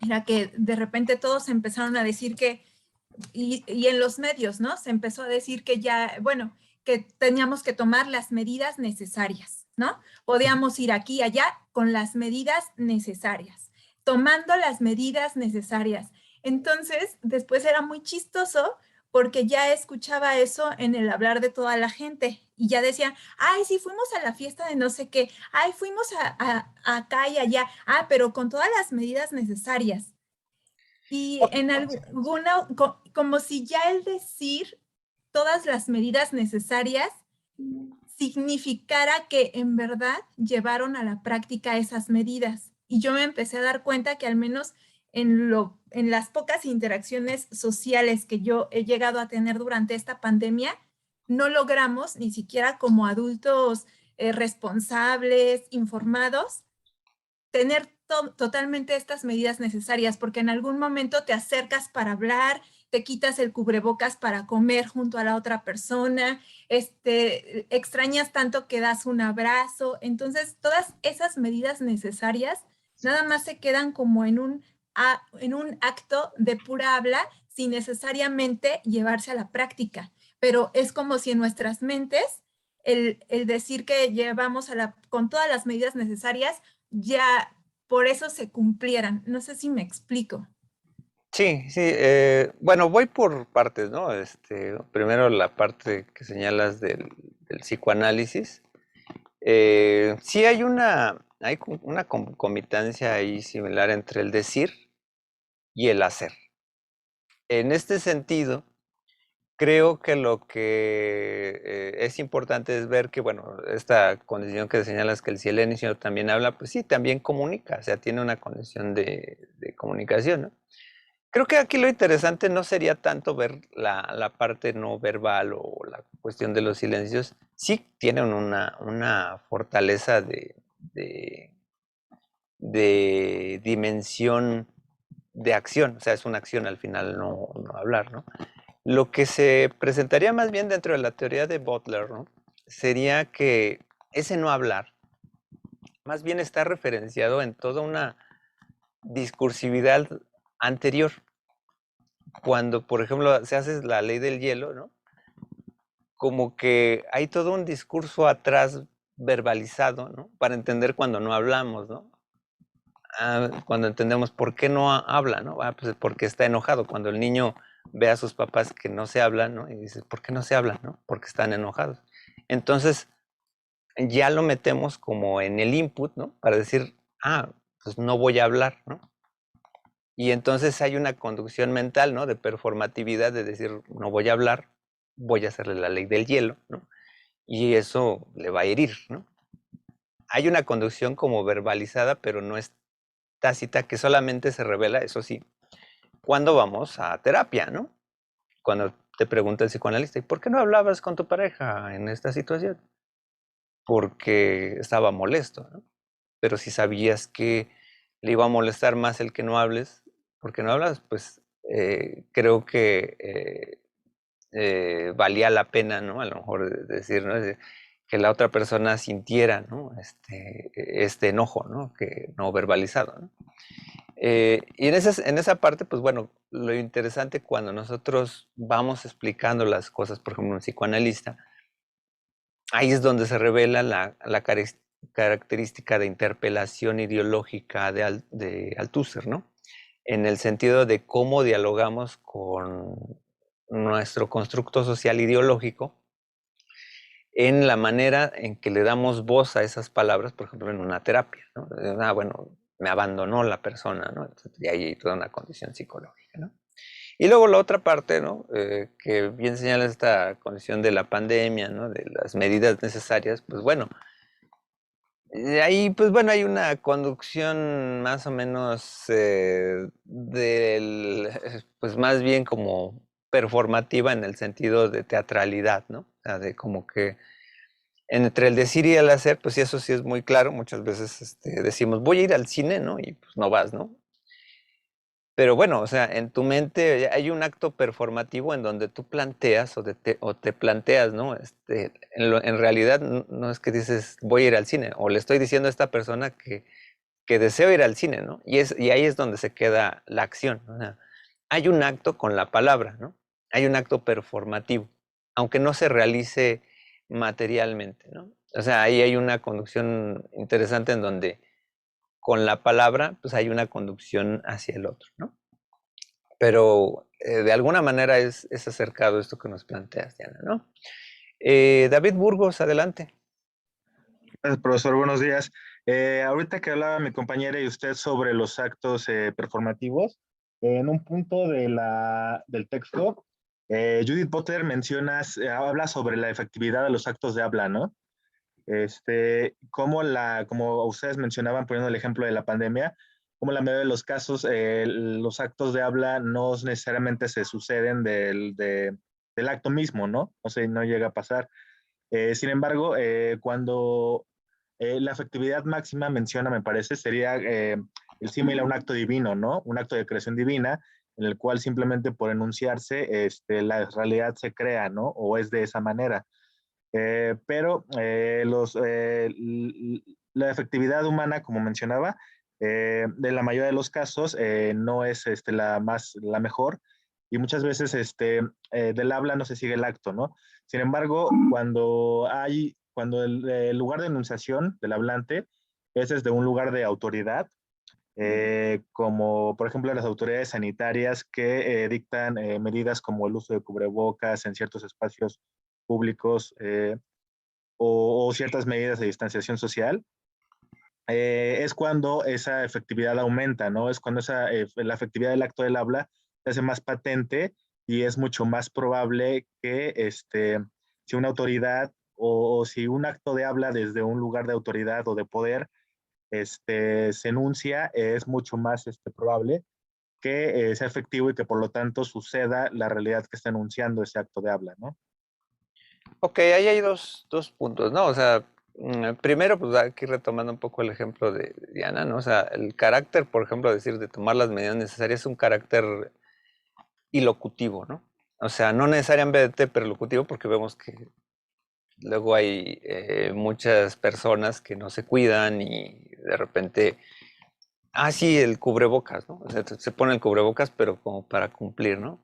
Speaker 2: era que de repente todos empezaron a decir que, y en los medios, ¿no? Se empezó a decir que ya, bueno, que teníamos que tomar las medidas necesarias, ¿no? Podíamos ir aquí y allá con las medidas necesarias, tomando las medidas necesarias. Entonces, después era muy chistoso porque ya escuchaba eso en el hablar de toda la gente y ya decían, ay, sí, fuimos a la fiesta de no sé qué, ay, fuimos acá y allá, ah, pero con todas las medidas necesarias. Y en alguna, como si ya el decir todas las medidas necesarias significara que en verdad llevaron a la práctica esas medidas. Y yo me empecé a dar cuenta que al menos en las pocas interacciones sociales que yo he llegado a tener durante esta pandemia, no logramos, ni siquiera como adultos responsables, informados, tener totalmente estas medidas necesarias, porque en algún momento te acercas para hablar, te quitas el cubrebocas para comer junto a la otra persona, extrañas tanto que das un abrazo. Entonces, todas esas medidas necesarias nada más se quedan como en un acto de pura habla sin necesariamente llevarse a la práctica. Pero es como si en nuestras mentes el decir que llevamos con todas las medidas necesarias ya por eso se cumplieran. No sé si me explico.
Speaker 1: Sí, sí, bueno, voy por partes, ¿no? Primero la parte que señalas del psicoanálisis. Sí hay una concomitancia ahí similar entre el decir y el hacer. En este sentido, creo que lo que es importante es ver que, bueno, esta condición que señalas que el silencio también habla, pues sí, también comunica, o sea, tiene una condición de comunicación, ¿no? Creo que aquí lo interesante no sería tanto ver la parte no verbal o la cuestión de los silencios. Sí tienen una fortaleza de, de dimensión de acción, o sea, es una acción al final no hablar, ¿no? Lo que se presentaría más bien dentro de la teoría de Butler, ¿no? Sería que ese no hablar más bien está referenciado en toda una discursividad anterior. Cuando, por ejemplo, se hace la ley del hielo, ¿no? Como que hay todo un discurso atrás verbalizado, ¿no? Para entender cuando no hablamos, ¿no? Cuando entendemos por qué no habla, ¿no? Pues porque está enojado. Cuando el niño ve a sus papás que no se hablan, ¿no? Y dice, ¿por qué no se hablan, no? Porque están enojados. Entonces, ya lo metemos como en el input, ¿no? Para decir, pues no voy a hablar, ¿no? Y entonces hay una conducción mental, ¿no? De performatividad, de decir, no voy a hablar, voy a hacerle la ley del hielo, ¿no? Y eso le va a herir, ¿no? Hay una conducción como verbalizada, pero no es tácita, que solamente se revela, eso sí, cuando vamos a terapia, ¿no? Cuando te pregunta el psicoanalista, ¿y por qué no hablabas con tu pareja en esta situación? Porque estaba molesto, ¿no? Pero si sabías que le iba a molestar más el que no hables, porque no hablas, pues creo que valía la pena, ¿no? A lo mejor decir, ¿no? Que la otra persona sintiera, ¿no? Este enojo, ¿no? Que no verbalizado, ¿no? Y en esa parte, pues bueno, lo interesante cuando nosotros vamos explicando las cosas, por ejemplo, un psicoanalista, ahí es donde se revela la característica de interpelación ideológica de Althusser, ¿no? En el sentido de cómo dialogamos con nuestro constructo social ideológico en la manera en que le damos voz a esas palabras, por ejemplo, en una terapia, ¿no? Bueno, me abandonó la persona, ¿no? Entonces, y ahí hay toda una condición psicológica, ¿no? Y luego la otra parte, ¿no? Que bien señala esta condición de la pandemia, ¿no? De las medidas necesarias, pues bueno, ahí, pues bueno, hay una conducción más o menos pues más bien como performativa en el sentido de teatralidad, ¿no? O sea, de como que entre el decir y el hacer, pues sí, eso sí es muy claro. Muchas veces decimos, voy a ir al cine, ¿no? Y pues no vas, ¿no? Pero bueno, o sea, en tu mente hay un acto performativo en donde tú planteas o te planteas, ¿no? En realidad no es que dices voy a ir al cine o le estoy diciendo a esta persona que deseo ir al cine, ¿no? Y ahí es donde se queda la acción, ¿no? O sea, hay un acto con la palabra, ¿no? Hay un acto performativo, aunque no se realice materialmente, ¿no? O sea, ahí hay una conducción interesante en donde con la palabra, pues hay una conducción hacia el otro, ¿no? Pero de alguna manera es acercado esto que nos planteas, Diana, ¿no? David Burgos, adelante.
Speaker 3: Gracias, profesor. Buenos días. Ahorita que hablaba mi compañera y usted sobre los actos performativos, en un punto del texto, Judith Butler habla sobre la efectividad de los actos de habla, ¿no? Como ustedes mencionaban, poniendo el ejemplo de la pandemia, como la mayoría de los casos, los actos de habla no necesariamente se suceden del acto mismo, ¿no? O sea, no llega a pasar. Sin embargo, cuando la efectividad máxima menciona, me parece, sería el símil a un acto divino, ¿no? Un acto de creación divina, en el cual simplemente por enunciarse, la realidad se crea, ¿no? O es de esa manera. Pero la efectividad humana, como mencionaba, de la mayoría de los casos no es la mejor y muchas veces del habla no se sigue el acto, ¿no? Sin embargo, cuando el lugar de enunciación del hablante es desde un lugar de autoridad, como por ejemplo las autoridades sanitarias que dictan medidas como el uso de cubrebocas en ciertos espacios públicos o ciertas medidas de distanciación social, es cuando esa efectividad aumenta, ¿no? Es cuando la efectividad del acto del habla se hace más patente y es mucho más probable que si una autoridad o si un acto de habla desde un lugar de autoridad o de poder se enuncia, es mucho más probable que sea efectivo y que por lo tanto suceda la realidad que está enunciando ese acto de habla, ¿no?
Speaker 1: Ok, ahí hay dos puntos, ¿no? O sea, primero, pues aquí retomando un poco el ejemplo de Diana, ¿no? O sea, el carácter, por ejemplo, decir de tomar las medidas necesarias es un carácter ilocutivo, ¿no? O sea, no necesariamente perlocutivo porque vemos que luego hay muchas personas que no se cuidan y de repente, sí, el cubrebocas, ¿no? O sea, se pone el cubrebocas, pero como para cumplir, ¿no?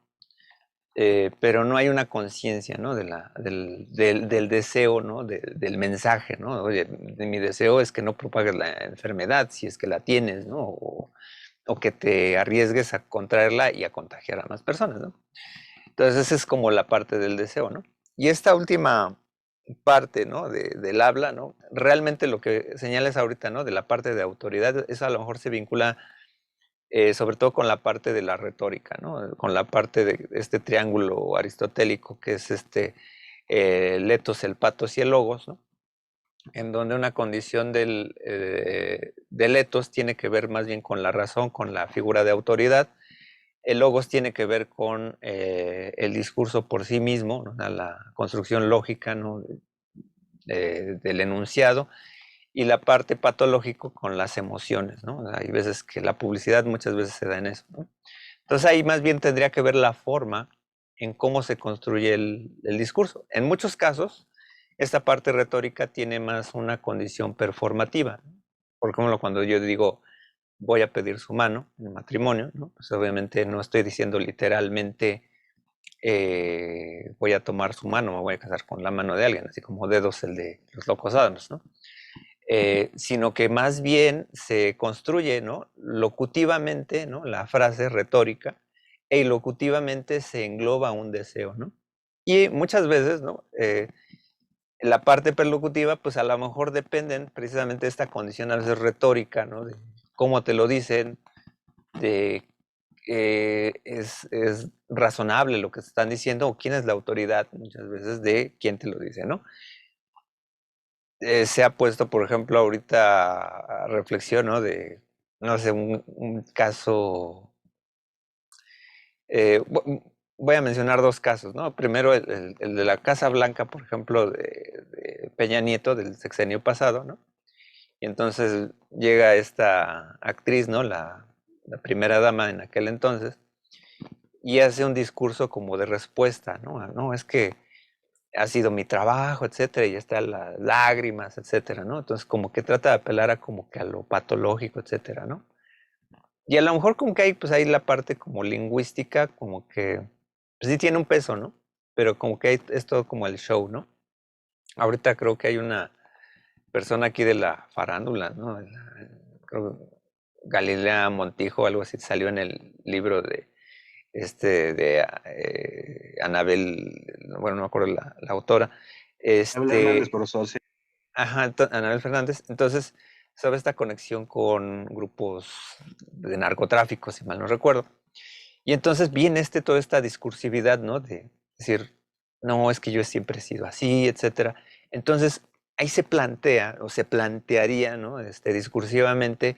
Speaker 1: Pero no hay una conciencia, ¿no? Del deseo, ¿no? Del mensaje, ¿no? Oye, mi deseo es que no propagues la enfermedad si es que la tienes, ¿no? O que te arriesgues a contraerla y a contagiar a más personas, ¿no? Entonces, esa es como la parte del deseo, ¿no? Y esta última parte, ¿no? Del habla, ¿no? Realmente lo que señales ahorita, ¿no? De la parte de autoridad, eso a lo mejor se vincula sobre todo con la parte de la retórica, ¿no? Con la parte de este triángulo aristotélico que es el etos, el patos y el logos, ¿no? En donde una condición del etos tiene que ver más bien con la razón, con la figura de autoridad. El logos tiene que ver con el discurso por sí mismo, ¿no? La construcción lógica, ¿no? Del enunciado y la parte patológico con las emociones, ¿no? Hay veces que la publicidad muchas veces se da en eso, ¿no? Entonces ahí más bien tendría que ver la forma en cómo se construye el discurso. En muchos casos, esta parte retórica tiene más una condición performativa. Por ejemplo, cuando yo digo voy a pedir su mano en matrimonio, ¿no? Pues obviamente no estoy diciendo literalmente voy a tomar su mano, me voy a casar con la mano de alguien, así como dedos el de los locos Adams, ¿no? Sino que más bien se construye, ¿no? Locutivamente, ¿no? La frase retórica, e ilocutivamente se engloba un deseo, ¿no? Y muchas veces, ¿no? La parte perlocutiva, pues a lo mejor dependen precisamente de esta condición a veces retórica, ¿no? De cómo te lo dicen, de es razonable lo que te están diciendo, o quién es la autoridad muchas veces de quién te lo dice, ¿no? Se ha puesto, por ejemplo, ahorita a reflexión, ¿no? De, no sé, un caso, voy a mencionar dos casos, ¿no? Primero, el de la Casa Blanca, por ejemplo, de Peña Nieto, del sexenio pasado, ¿no? Y entonces llega esta actriz, ¿no? la primera dama en aquel entonces, y hace un discurso como de respuesta, ¿no? No, es que ha sido mi trabajo, etcétera, y están las lágrimas, etcétera, ¿no? Entonces, como que trata de apelar a como que a lo patológico, etcétera, ¿no? Y a lo mejor como que hay, pues ahí la parte como lingüística, como que, pues sí tiene un peso, ¿no? Pero como que es todo como el show, ¿no? Ahorita creo que hay una persona aquí de la farándula, ¿no? Creo Galilea Montijo, algo así, salió en el libro de Anabel, bueno, no me acuerdo la autora,
Speaker 3: Habla Hernández, profesor, sí.
Speaker 1: ajá, Anabel Fernández. Entonces, sobre esta conexión con grupos de narcotráfico, si mal no recuerdo. Y entonces viene toda esta discursividad, ¿no? De decir, no, es que yo siempre he sido así, etcétera. Entonces, ahí se plantea, o se plantearía, ¿no? Discursivamente,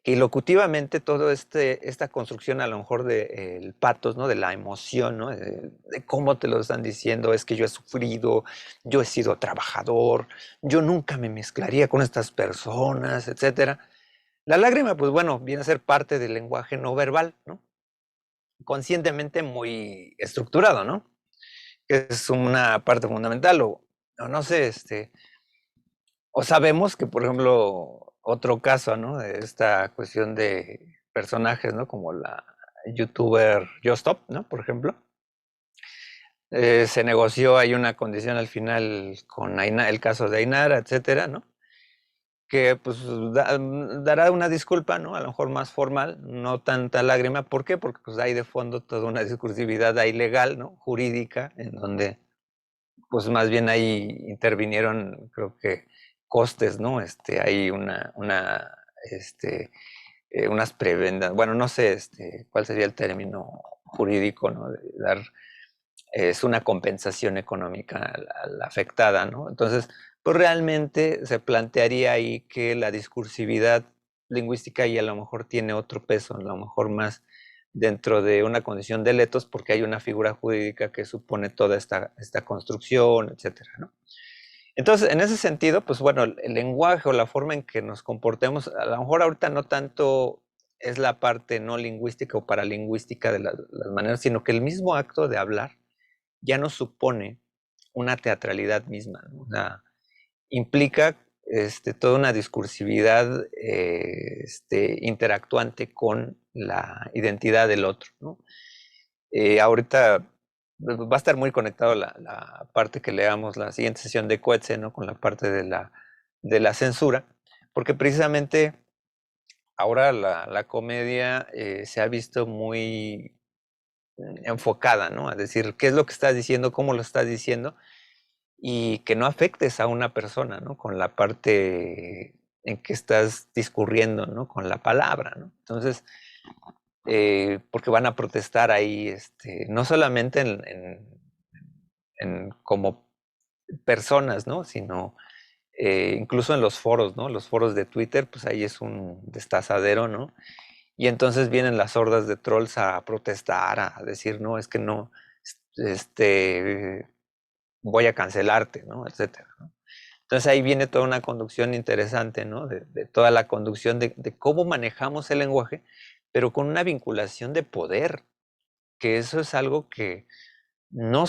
Speaker 1: que locutivamente todo esta construcción a lo mejor del patos, ¿no? De la emoción, ¿no? De cómo te lo están diciendo, es que yo he sufrido, yo he sido trabajador, yo nunca me mezclaría con estas personas, etcétera. La lágrima, pues bueno, viene a ser parte del lenguaje no verbal, ¿no? Conscientemente muy estructurado, ¿no? Que es una parte fundamental, o no sé, o sabemos que, por ejemplo, otro caso, ¿no? De esta cuestión de personajes, ¿no? Como la youtuber Justop, ¿no? Por ejemplo. Se negoció, hay una condición al final con el caso de Ainara, etcétera, ¿no? Que pues dará una disculpa, ¿no? A lo mejor más formal, no tanta lágrima. ¿Por qué? Porque pues hay de fondo toda una discursividad ahí legal, ¿no? Jurídica, en donde pues más bien ahí intervinieron, creo que costes, ¿no? Hay unas prebendas, bueno, no sé, cuál sería el término jurídico, ¿no? De dar, es una compensación económica a la afectada, ¿no? Entonces, pues realmente se plantearía ahí que la discursividad lingüística y a lo mejor tiene otro peso, a lo mejor más dentro de una condición de letos, porque hay una figura jurídica que supone toda esta construcción, etcétera, ¿no? Entonces, en ese sentido, pues bueno, el lenguaje o la forma en que nos comportemos, a lo mejor ahorita no tanto es la parte no lingüística o paralingüística de las maneras, sino que el mismo acto de hablar ya no supone una teatralidad misma, ¿no? O sea, implica toda una discursividad interactuante con la identidad del otro, ¿no? Ahorita va a estar muy conectado la parte que leamos la siguiente sesión de Coetze, ¿no? Con la parte de la censura, porque precisamente ahora la comedia se ha visto muy enfocada, ¿no? A decir qué es lo que estás diciendo, cómo lo estás diciendo, y que no afectes a una persona, ¿no? Con la parte en que estás discurriendo, ¿no? Con la palabra, ¿no? Entonces, porque van a protestar ahí, no solamente como personas, ¿no? Sino incluso en los foros, ¿no? Los foros de Twitter, pues ahí es un destazadero, ¿no? Y entonces vienen las hordas de trolls a protestar, a decir, no, es que no, voy a cancelarte, ¿no? Etcétera, ¿no? Entonces ahí viene toda una conducción interesante, ¿no? De toda la conducción de cómo manejamos el lenguaje, pero con una vinculación de poder, que eso es algo que no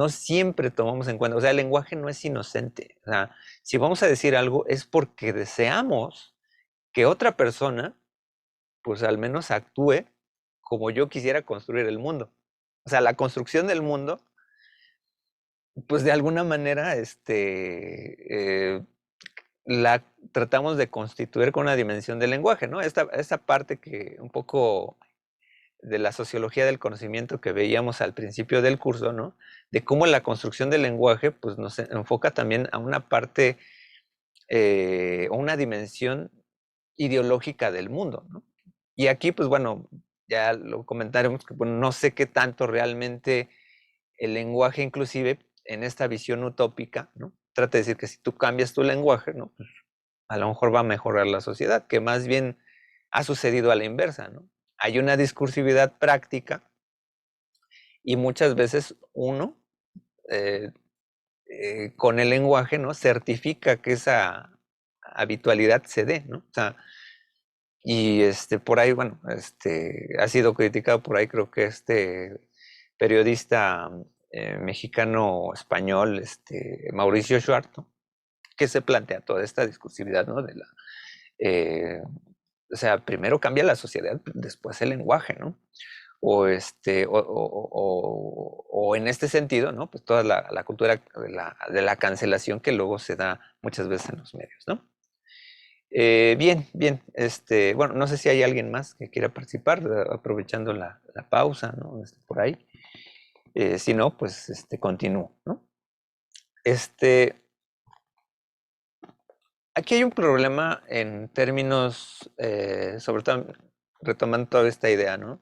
Speaker 1: siempre tomamos en cuenta. O sea, el lenguaje no es inocente. O sea, si vamos a decir algo es porque deseamos que otra persona, pues al menos actúe como yo quisiera construir el mundo. O sea, la construcción del mundo, pues de alguna manera, la tratamos de constituir con una dimensión del lenguaje, ¿no? Esta parte que un poco de la sociología del conocimiento que veíamos al principio del curso, ¿no? De cómo la construcción del lenguaje, pues nos enfoca también a una parte o una dimensión ideológica del mundo, ¿no? Y aquí, pues bueno, ya lo comentaremos, que bueno, no sé qué tanto realmente el lenguaje inclusive en esta visión utópica, ¿no? Trata de decir que si tú cambias tu lenguaje, ¿no? Pues a lo mejor va a mejorar la sociedad, que más bien ha sucedido a la inversa, ¿no? Hay una discursividad práctica y muchas veces uno, eh, con el lenguaje, ¿no? Certifica que esa habitualidad se dé, ¿no? O sea, Y por ahí, bueno, ha sido criticado por ahí, creo que periodista mexicano-español, Mauricio Schwartz, ¿no? Que se plantea toda esta discursividad, ¿no? Eh, o sea, primero cambia la sociedad, después el lenguaje, ¿no? O en este sentido, ¿no? Pues toda la cultura de la cancelación que luego se da muchas veces en los medios, ¿no? Bien, bien. Bueno, no sé si hay alguien más que quiera participar, aprovechando la pausa, ¿no? Por ahí. Si no, pues continúo, ¿no? Aquí hay un problema en términos, sobre todo retomando toda esta idea, ¿no?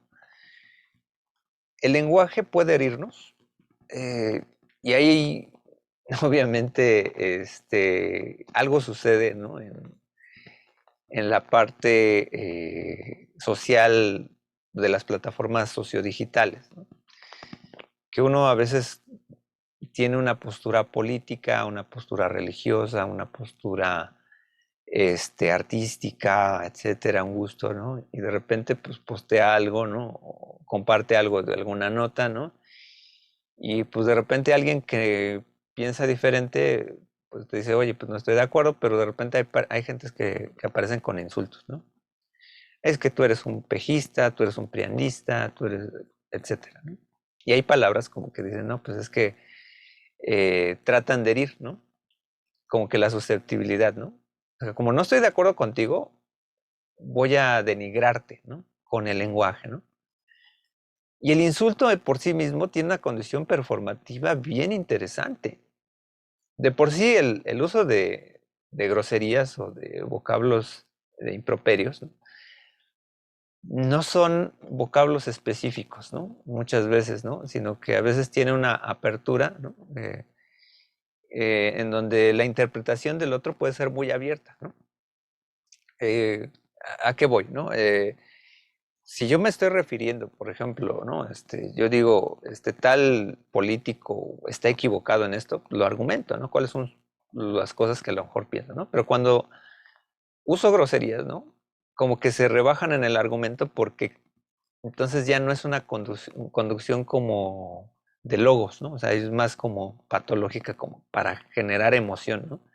Speaker 1: El lenguaje puede herirnos, y ahí obviamente algo sucede, ¿no? En la parte social de las plataformas sociodigitales, ¿no? Que uno a veces tiene una postura política, una postura religiosa, una postura artística, etcétera, un gusto, ¿no? Y de repente pues postea algo, ¿no? O comparte algo de alguna nota, ¿no? Y pues de repente alguien que piensa diferente, pues te dice, oye, pues no estoy de acuerdo, pero de repente hay gentes que aparecen con insultos, ¿no? Es que tú eres un pejista, tú eres un prianista, tú eres, etcétera, ¿no? Y hay palabras como que dicen, no, pues es que tratan de herir, ¿no? Como que la susceptibilidad, ¿no? O sea, como no estoy de acuerdo contigo, voy a denigrarte, ¿no? Con el lenguaje, ¿no? Y el insulto de por sí mismo tiene una condición performativa bien interesante. De por sí el uso de groserías o de vocablos, de improperios, no son vocablos específicos, ¿no? Muchas veces, ¿no? Sino que a veces tiene una apertura, ¿no? En donde la interpretación del otro puede ser muy abierta, ¿no? ¿A qué voy, no? Si yo me estoy refiriendo, por ejemplo, ¿no? Yo digo, tal político está equivocado en esto, lo argumento, ¿no? ¿Cuáles son las cosas que a lo mejor pienso, ¿no? Pero cuando uso groserías, ¿no? Como que se rebajan en el argumento porque entonces ya no es una conducción como de logos, ¿no? O sea, es más como patológica, como para generar emoción, ¿no?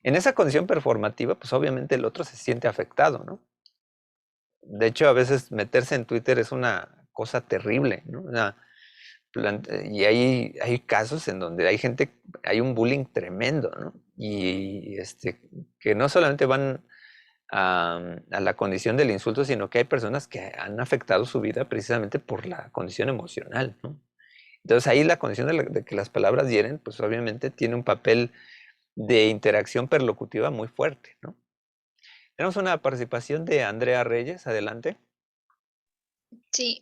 Speaker 1: En esa condición performativa, pues obviamente el otro se siente afectado, ¿no? De hecho, a veces meterse en Twitter es una cosa terrible, ¿no? Y hay casos en donde hay un bullying tremendo, ¿no? Y que no solamente van a la condición del insulto, sino que hay personas que han afectado su vida precisamente por la condición emocional, ¿no? Entonces ahí la condición de que las palabras hieren, pues obviamente tiene un papel de interacción perlocutiva muy fuerte, ¿no? Tenemos una participación de Andrea Reyes, adelante.
Speaker 4: Sí,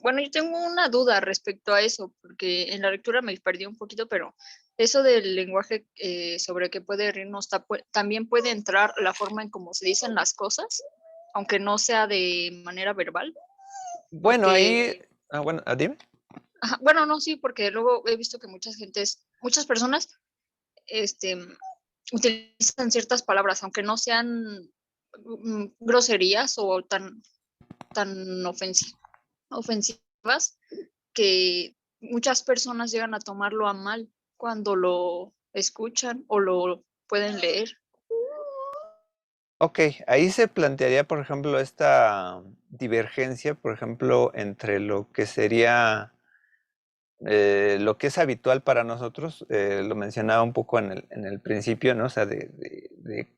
Speaker 4: bueno, yo tengo una duda respecto a eso, porque en la lectura me perdí un poquito, pero eso del lenguaje sobre que puede herirnos también puede entrar la forma en cómo se dicen las cosas, aunque no sea de manera verbal,
Speaker 1: Bueno, ahí,
Speaker 4: porque,
Speaker 1: bueno, dime.
Speaker 4: ajá, bueno, no, sí, porque luego he visto que muchas personas, este, utilizan ciertas palabras, aunque no sean groserías o tan ofensivas, que muchas personas llegan a tomarlo a mal cuando lo escuchan o lo pueden leer.
Speaker 1: Ok, ahí se plantearía, por ejemplo, esta divergencia, por ejemplo, entre lo que sería lo que es habitual para nosotros, lo mencionaba un poco en el principio, ¿no? O sea, de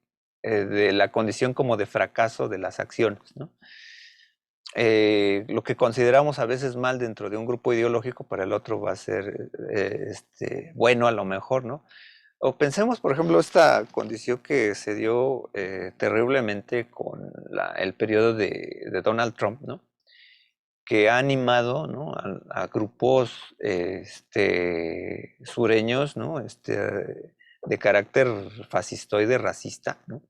Speaker 1: la condición como de fracaso de las acciones, ¿no? Lo que consideramos a veces mal dentro de un grupo ideológico, para el otro va a ser bueno a lo mejor, ¿no? O pensemos, por ejemplo, esta condición que se dio terriblemente con el periodo de Donald Trump, ¿no? Que ha animado, ¿no? a grupos sureños, ¿no? De carácter fascistoide, racista, ¿no?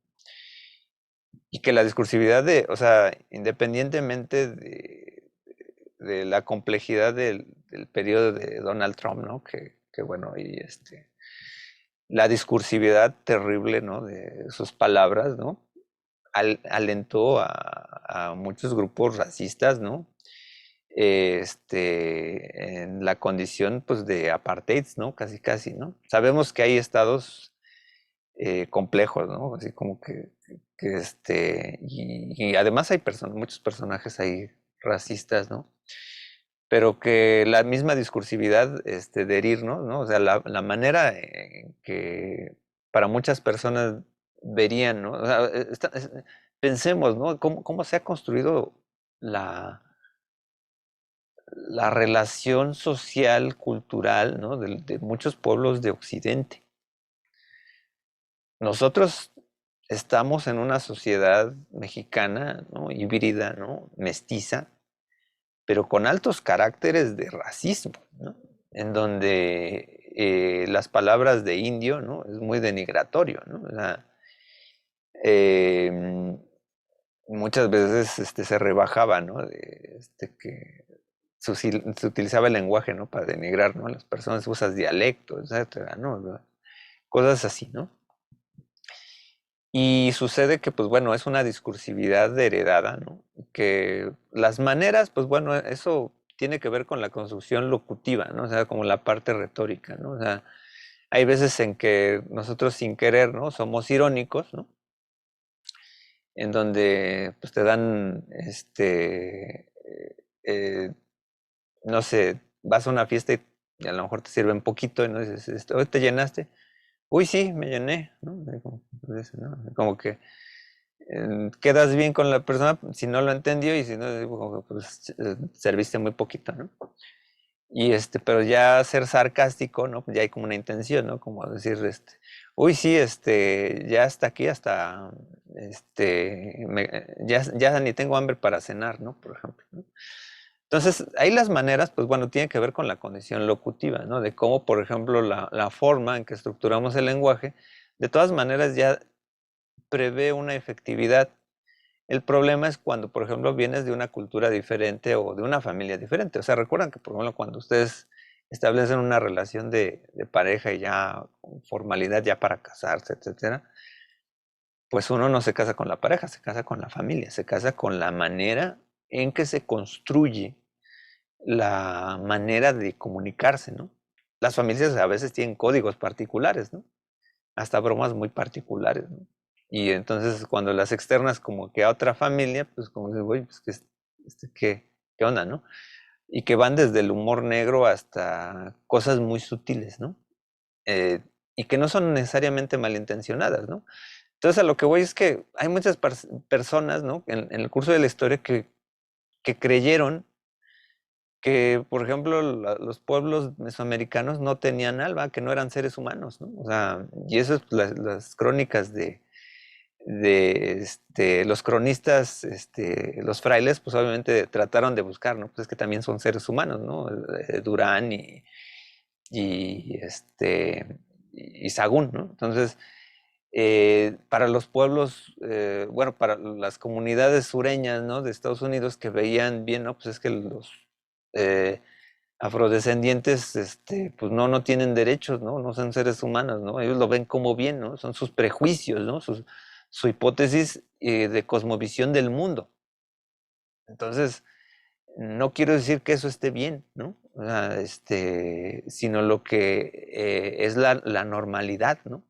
Speaker 1: Y que la discursividad o sea, independientemente de la complejidad del periodo de Donald Trump, ¿no? Que bueno, y la discursividad terrible, ¿no? De sus palabras, ¿no? alentó a muchos grupos racistas, ¿no? En la condición, pues, de apartheid, ¿no? Casi, casi, ¿no? Sabemos que hay estados complejos, ¿no? Así como y además hay muchos personajes ahí racistas, ¿no? Pero que la misma discursividad de herirnos, ¿no? O sea, la manera en que para muchas personas verían, ¿no? O sea, pensemos, ¿no? ¿Cómo se ha construido la, la relación social, cultural, ¿no? De muchos pueblos de Occidente. Nosotros estamos en una sociedad mexicana, ¿no? Híbrida, ¿no? Mestiza, pero con altos caracteres de racismo, ¿no? En donde las palabras de indio, ¿no? Es muy denigratorio, ¿no? O sea, em, muchas veces se rebajaba, ¿no? Que se utilizaba el lenguaje, ¿no? Para denigrar, ¿no? Las personas usas dialecto, etcétera, ¿no? Cosas así, ¿no? Y sucede que, pues bueno, es una discursividad heredada, ¿no? Que las maneras, pues bueno, eso tiene que ver con la construcción locutiva, ¿no? O sea, como la parte retórica, ¿no? O sea, hay veces en que nosotros sin querer, ¿no? Somos irónicos, ¿no? En donde, pues te dan, eh, no sé, vas a una fiesta y a lo mejor te sirven poquito, y no dices, ¿hoy te llenaste? Uy, sí, me llené, ¿no? Como que quedas bien con la persona si no lo entendió y si no, pues serviste muy poquito, ¿no? Y pero ya ser sarcástico, ¿no? Ya hay como una intención, ¿no? Como decir, uy, sí, ya hasta aquí, hasta, ya ni tengo hambre para cenar, ¿no? Por ejemplo, ¿no? Entonces, ahí las maneras, pues bueno, tienen que ver con la condición locutiva, ¿no? De cómo, por ejemplo, la forma en que estructuramos el lenguaje, de todas maneras ya prevé una efectividad. El problema es cuando, por ejemplo, vienes de una cultura diferente o de una familia diferente. O sea, recuerdan que, por ejemplo, cuando ustedes establecen una relación de pareja y ya con formalidad ya para casarse, etcétera, pues uno no se casa con la pareja, se casa con la familia, se casa con la manera en que se construye la manera de comunicarse, ¿no? Las familias a veces tienen códigos particulares, ¿no? Hasta bromas muy particulares, ¿no? Y entonces cuando las externas como que a otra familia, pues como dices, güey, pues ¿qué onda, no? Y que van desde el humor negro hasta cosas muy sutiles, ¿no? Eh, y que no son necesariamente malintencionadas, ¿no? Entonces a lo que voy es que hay muchas personas, ¿no? En el curso de la historia que creyeron que, por ejemplo, los pueblos mesoamericanos no tenían alma, que no eran seres humanos, ¿no? O sea, y eso es las crónicas de los cronistas, los frailes, pues obviamente trataron de buscar, ¿no? Pues es que también son seres humanos, ¿no? Durán y, y Sagún, ¿no? Entonces, para los pueblos, bueno, para las comunidades sureñas, ¿no? De Estados Unidos que veían bien, ¿no? Pues es que los eh, afrodescendientes, pues no tienen derechos, ¿no? No son seres humanos, ¿no? Ellos lo ven como bien, ¿no? Son sus prejuicios, ¿no? Su hipótesis de cosmovisión del mundo. Entonces, no quiero decir que eso esté bien, ¿no? O sea, sino lo que es la normalidad, ¿no?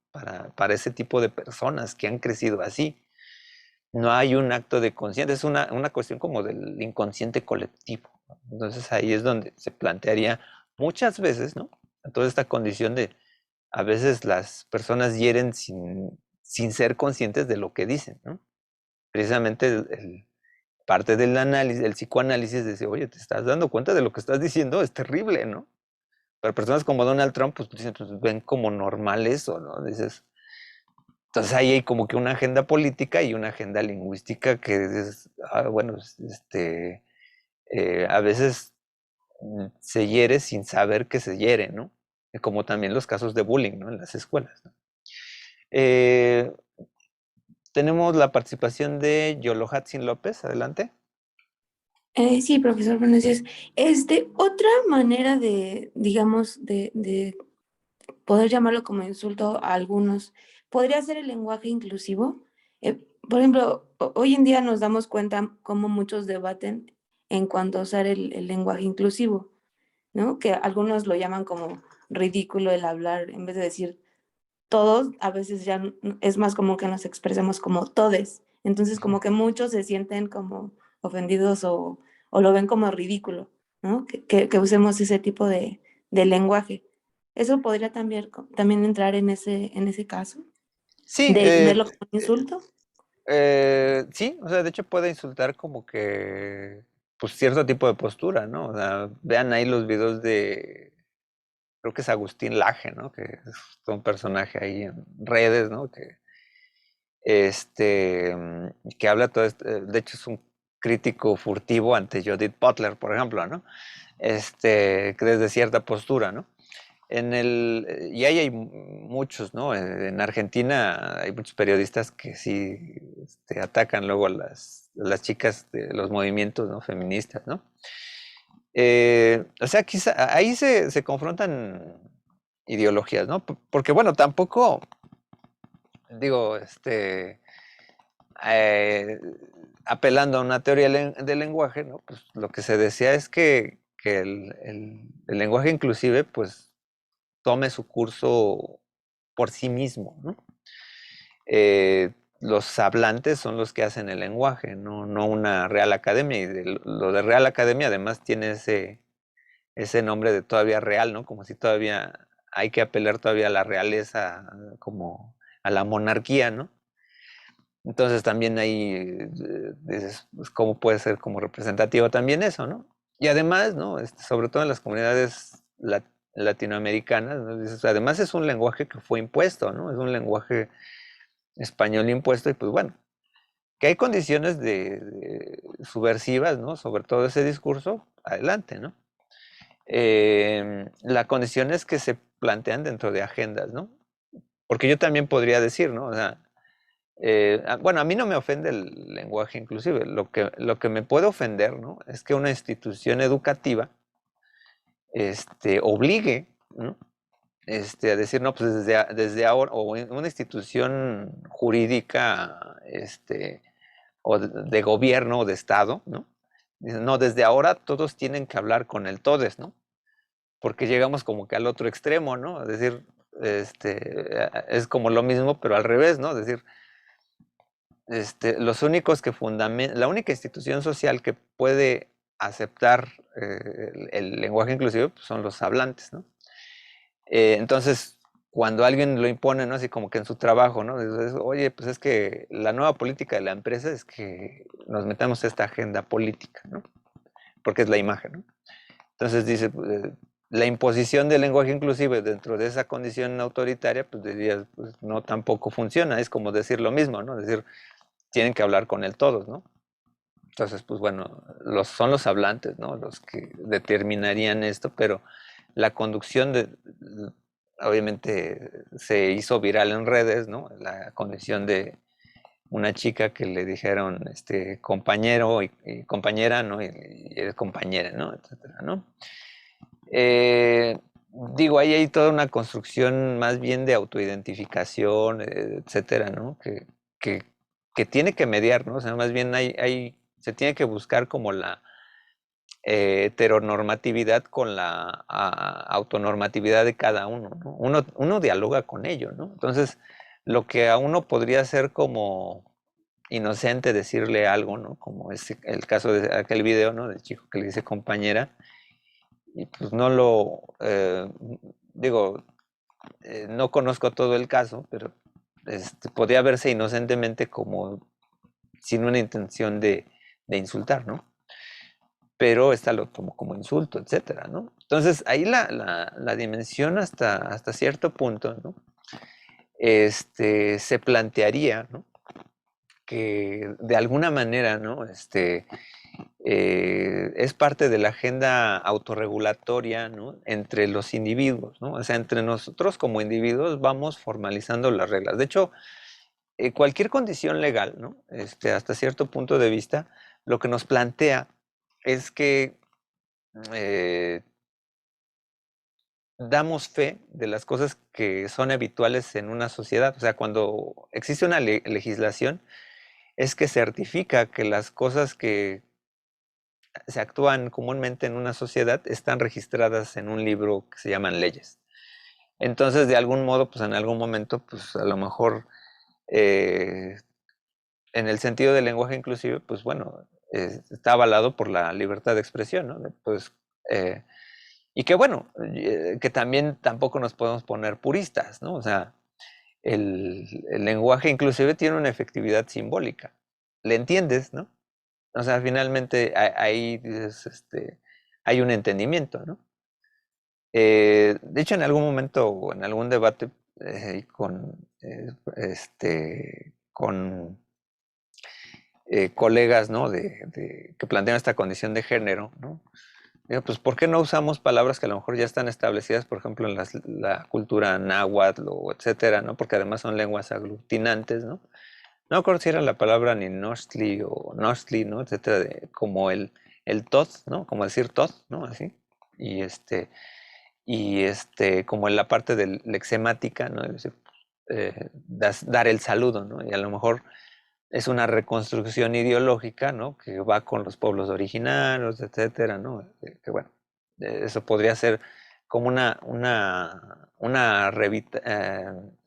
Speaker 1: Para ese tipo de personas que han crecido así. No hay un acto de conciencia, es una cuestión como del inconsciente colectivo, ¿no? Entonces ahí es donde se plantearía muchas veces, ¿no? Toda esta condición de a veces las personas hieren sin ser conscientes de lo que dicen, ¿no? Precisamente parte del análisis, el psicoanálisis dice, oye, te estás dando cuenta de lo que estás diciendo, es terrible, ¿no? Pero personas como Donald Trump, pues dicen, pues ven como normal eso, ¿no? Dices, entonces ahí hay como que una agenda política y una agenda lingüística que es, bueno, a veces se hiere sin saber que se hiere, ¿no? Como también los casos de bullying, ¿no? En las escuelas, ¿no? Eh, tenemos la participación de Yolohatsin López, adelante.
Speaker 5: Sí, profesor, buenos días. Otra manera de, digamos, de poder llamarlo como insulto a algunos, podría ser el lenguaje inclusivo. Por ejemplo, hoy en día nos damos cuenta cómo muchos debaten en cuanto a usar el lenguaje inclusivo, ¿no? Que algunos lo llaman como ridículo el hablar, en vez de decir todos, a veces ya es más común que nos expresemos como todes. Entonces, como que muchos se sienten como ofendidos o lo ven como ridículo, ¿no? Que usemos ese tipo de lenguaje. Eso podría también entrar en ese caso,
Speaker 1: Sí,
Speaker 5: de verlo como un insulto.
Speaker 1: sí, o sea, de hecho puede insultar como que, pues, cierto tipo de postura, ¿no? O sea, vean ahí los videos de, creo que es Agustín Laje, ¿no? Que es un personaje ahí en redes, ¿no? Que habla todo esto, de hecho es un crítico furtivo ante Judith Butler, por ejemplo, ¿no? Que desde cierta postura, ¿no? Y ahí hay muchos, ¿no? En Argentina hay muchos periodistas que sí atacan luego a las chicas de los movimientos, ¿no? Feministas, ¿no? O sea, quizá ahí se confrontan ideologías, ¿no? Porque, bueno, tampoco, digo, eh, apelando a una teoría del lenguaje, ¿no? Pues lo que se decía es que el lenguaje inclusive, pues, tome su curso por sí mismo, ¿no? Eh, los hablantes son los que hacen el lenguaje, no una Real Academia. Y lo de Real Academia además tiene ese nombre de todavía real, ¿no? Como si todavía hay que apelar todavía a la realeza, como a la monarquía, ¿no? Entonces también ahí dices, pues, ¿cómo puede ser como representativo también eso, ¿no? Y además, ¿no? Sobre todo en las comunidades latinoamericanas, ¿no? Dices, además es un lenguaje que fue impuesto, ¿no? Es un lenguaje español impuesto y pues bueno, que hay condiciones subversivas, ¿no? Sobre todo ese discurso, adelante, ¿no? La condición es que se plantean dentro de agendas, ¿no? Porque yo también podría decir, ¿no? O sea, bueno, a mí no me ofende el lenguaje inclusive, lo que me puede ofender, ¿no? Es que una institución educativa obligue, ¿no? A decir, no, pues desde ahora, o una institución jurídica, o de gobierno o de Estado, ¿no? Dicen, no, desde ahora todos tienen que hablar con el todes, ¿no? Porque llegamos como que al otro extremo, ¿no? Es decir, es como lo mismo, pero al revés, ¿no? Es decir, los únicos que la única institución social que puede aceptar el lenguaje inclusivo pues, son los hablantes, ¿no? Entonces, cuando alguien lo impone, ¿no? Así como que en su trabajo, ¿no? Dices, oye, pues es que la nueva política de la empresa es que nos metamos a esta agenda política, ¿no? Porque es la imagen, ¿no? Entonces dice, la imposición del lenguaje inclusive dentro de esa condición autoritaria, pues dirías, pues no tampoco funciona, es como decir lo mismo, ¿no? Es decir, tienen que hablar con el todos, ¿no? Entonces, pues bueno, son los hablantes, ¿no? Los que determinarían esto, pero la conducción obviamente se hizo viral en redes, ¿no? La condición de una chica que le dijeron, compañero y compañera, ¿no? Y eres compañera, ¿no? Etcétera, ¿no? Digo, ahí hay toda una construcción más bien de autoidentificación, etcétera, ¿no? Que, que tiene que mediar, ¿no? O sea, más bien se tiene que buscar como la heteronormatividad con la autonormatividad de cada uno, ¿no? Uno dialoga con ello, ¿no? Entonces, lo que a uno podría ser como inocente decirle algo, ¿no? Como es el caso de aquel video, ¿no? Del chico que le dice compañera, y pues no digo, no conozco todo el caso, pero podría verse inocentemente como sin una intención de insultar, ¿no? Pero esta lo tomó como insulto, etcétera, ¿no? Entonces, ahí la dimensión hasta cierto punto, ¿no? Se plantearía, ¿no? Que de alguna manera, ¿no? Es parte de la agenda autorregulatoria, ¿no? Entre los individuos, ¿no? O sea, entre nosotros como individuos vamos formalizando las reglas. De hecho, cualquier condición legal, ¿no? Hasta cierto punto de vista, lo que nos plantea es que eh, damos fe de las cosas que son habituales en una sociedad. O sea, cuando existe una legislación, es que certifica que las cosas que se actúan comúnmente en una sociedad están registradas en un libro que se llaman leyes. Entonces, de algún modo, pues en algún momento, pues a lo mejor, en el sentido del lenguaje inclusive, pues bueno, está avalado por la libertad de expresión, ¿no? Pues, y que bueno, que también tampoco nos podemos poner puristas, ¿no? O sea, el lenguaje inclusive tiene una efectividad simbólica. ¿Le entiendes, no? O sea, finalmente ahí dices, hay un entendimiento, ¿no? De hecho, en algún momento o en algún debate con colegas, ¿no? Que plantean esta condición de género, ¿no? Digo, pues, ¿por qué no usamos palabras que a lo mejor ya están establecidas, por ejemplo, en la cultura náhuatl o etcétera, ¿no? Porque además son lenguas aglutinantes, ¿no? No recuerdo si era la palabra Ninochtli o Nochtli, ¿no? Etcétera, como el tod, ¿no? Como decir tod, ¿no? Así. Y como en la parte de lexemática, ¿no? Es decir, dar el saludo, ¿no? Y a lo mejor es una reconstrucción ideológica, ¿no? Que va con los pueblos originarios, etcétera, ¿no? Que bueno, eso podría ser como una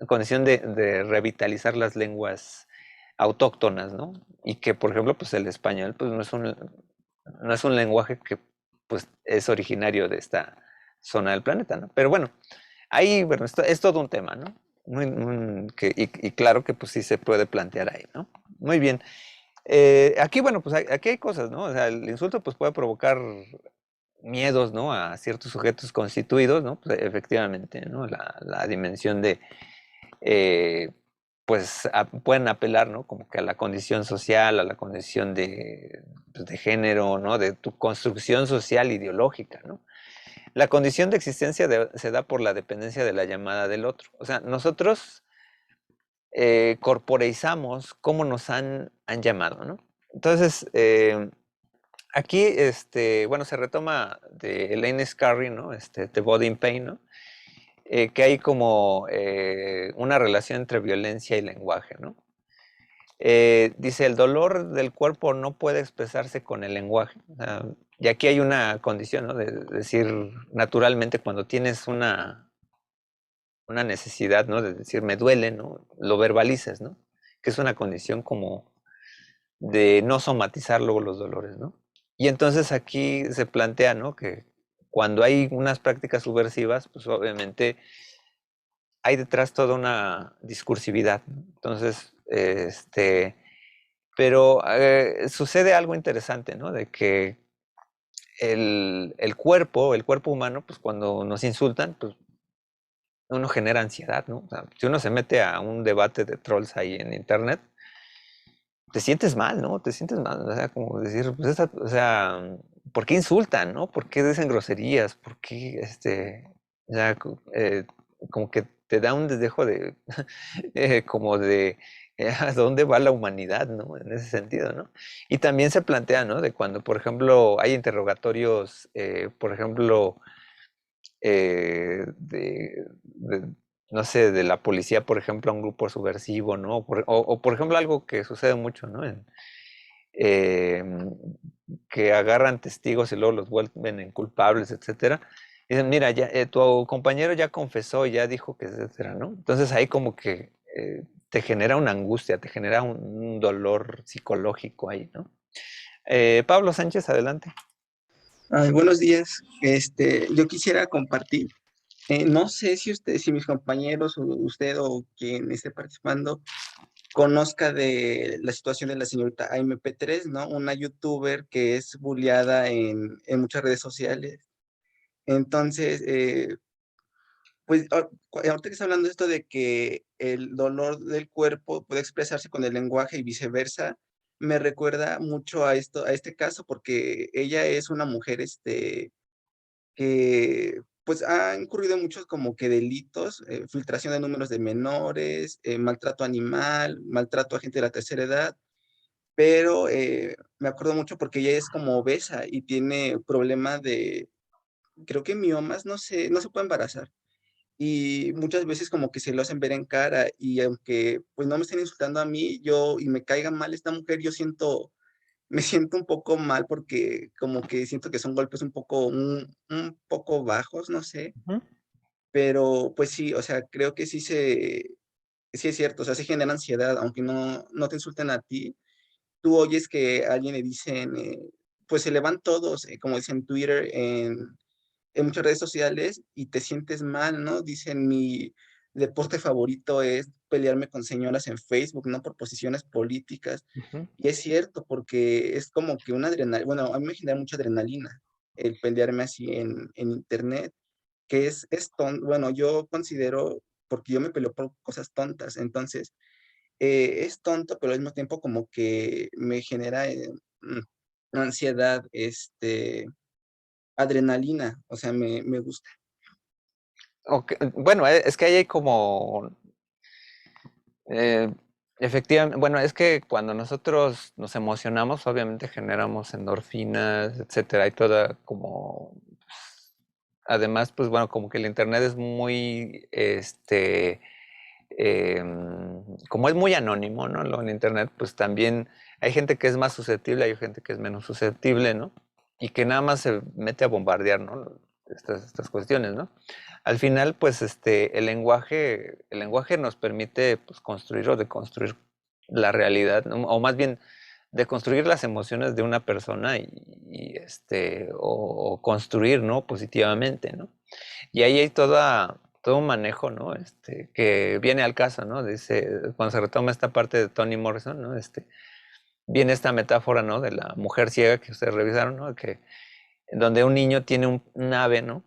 Speaker 1: condición de revitalizar las lenguas autóctonas, ¿no? Y que, por ejemplo, pues el español, pues no es un lenguaje que, pues, es originario de esta zona del planeta, ¿no? Pero bueno, ahí, bueno, esto es todo un tema, ¿no? Y claro que pues sí se puede plantear ahí, ¿no? Muy bien. Aquí, bueno, pues aquí hay cosas, ¿no? O sea, el insulto pues puede provocar miedos, ¿no? A ciertos sujetos constituidos, ¿no? Pues, efectivamente, ¿no? La dimensión de, eh, pues pueden apelar, ¿no? Como que a la condición social, a la condición pues, de género, ¿no? De tu construcción social ideológica, ¿no? La condición de existencia se da por la dependencia de la llamada del otro. O sea, nosotros corporeizamos cómo nos han llamado, ¿no? Entonces, aquí, bueno, se retoma de Elaine Scarry, ¿no? The Body in Pain, ¿no? Que hay como una relación entre violencia y lenguaje, ¿no? Dice, el dolor del cuerpo no puede expresarse con el lenguaje. O sea, y aquí hay una condición, ¿no? De decir, naturalmente, cuando tienes una necesidad, ¿no? De decir, me duele, ¿no? Lo verbalices, ¿no? Que es una condición como de no somatizar luego los dolores, ¿no? Y entonces aquí se plantea, ¿no? Que cuando hay unas prácticas subversivas, pues obviamente hay detrás toda una discursividad, ¿no? Entonces, pero sucede algo interesante, ¿no? De que el cuerpo humano, pues cuando nos insultan, pues uno genera ansiedad, ¿no? O sea, si uno se mete a un debate de trolls ahí en internet, te sientes mal, ¿no? Te sientes mal, o sea, como decir, pues o sea, ¿por qué insultan, no? ¿Por qué dicen groserías? ¿Por qué, o sea, como que te da un desdejo de, como de, ¿a dónde va la humanidad, no? En ese sentido, ¿no? Y también se plantea, ¿no? De cuando, por ejemplo, hay interrogatorios, por ejemplo, no sé, de la policía, por ejemplo, a un grupo subversivo, ¿no? O, por ejemplo, algo que sucede mucho, ¿no? Em, que agarran testigos y luego los vuelven en culpables, etcétera. Y dicen, mira, ya, tu compañero ya confesó, ya dijo que, etcétera, ¿no? Entonces ahí como que te genera una angustia, te genera un dolor psicológico ahí, ¿no? Pablo Sánchez, adelante.
Speaker 6: Ay, buenos días. Yo quisiera compartir. No sé si mis compañeros o usted o quien esté participando conozca de la situación de la señorita AMP3, ¿no? Una youtuber que es bulleada en muchas redes sociales. Entonces, pues ahorita que está hablando esto de que el dolor del cuerpo puede expresarse con el lenguaje y viceversa, me recuerda mucho a a este caso, porque ella es una mujer, que pues ha incurrido en muchos como que delitos, filtración de números de menores, maltrato animal, maltrato a gente de la tercera edad, pero me acuerdo mucho porque ella es como obesa y tiene problema de, creo que miomas, no sé, no se puede embarazar. y muchas veces como que se lo hacen ver en cara y aunque pues no me estén insultando a mí, yo y me caiga mal esta mujer, me siento un poco mal porque como que siento que son golpes un poco bajos, no sé,
Speaker 1: Ujú.
Speaker 6: pero pues sí, o sea, creo que sí es cierto, o sea, se genera ansiedad, aunque no te insulten a ti, tú oyes que a alguien le dicen, pues se le van todos, como dicen en Twitter, en muchas redes sociales y te sientes mal, ¿no? Dicen, mi deporte favorito es pelearme con señoras en Facebook, ¿no? Por posiciones políticas.
Speaker 1: Ujú.
Speaker 6: Y es cierto, porque es como que una adrenalina, bueno, a mí me genera mucha adrenalina el pelearme así en internet, que bueno, yo considero, porque yo me peleo por cosas tontas, entonces, es tonto, pero al mismo tiempo como que me genera ansiedad, adrenalina, o sea, me gusta.
Speaker 1: Bueno, es que ahí hay como, eh, efectivamente, bueno, es que cuando nosotros nos emocionamos, obviamente generamos endorfinas, etcétera, y toda como, además, pues bueno, como que el internet es muy, como es muy anónimo, ¿no? En internet, pues también hay gente que es más susceptible, hay gente que es menos susceptible, ¿no? Y que nada más se mete a bombardear, ¿no? Estas cuestiones, ¿no? Al final, pues, el lenguaje nos permite, pues, construir o deconstruir la realidad, ¿no? O más bien, deconstruir las emociones de una persona o construir, ¿no? Positivamente, ¿no? Y ahí hay todo un manejo, ¿no? Que viene al caso, ¿no? Dice, cuando se retoma esta parte de Toni Morrison, ¿no? Viene esta metáfora, ¿no? De la mujer ciega que ustedes revisaron, ¿no? Donde un niño tiene un ave, ¿no?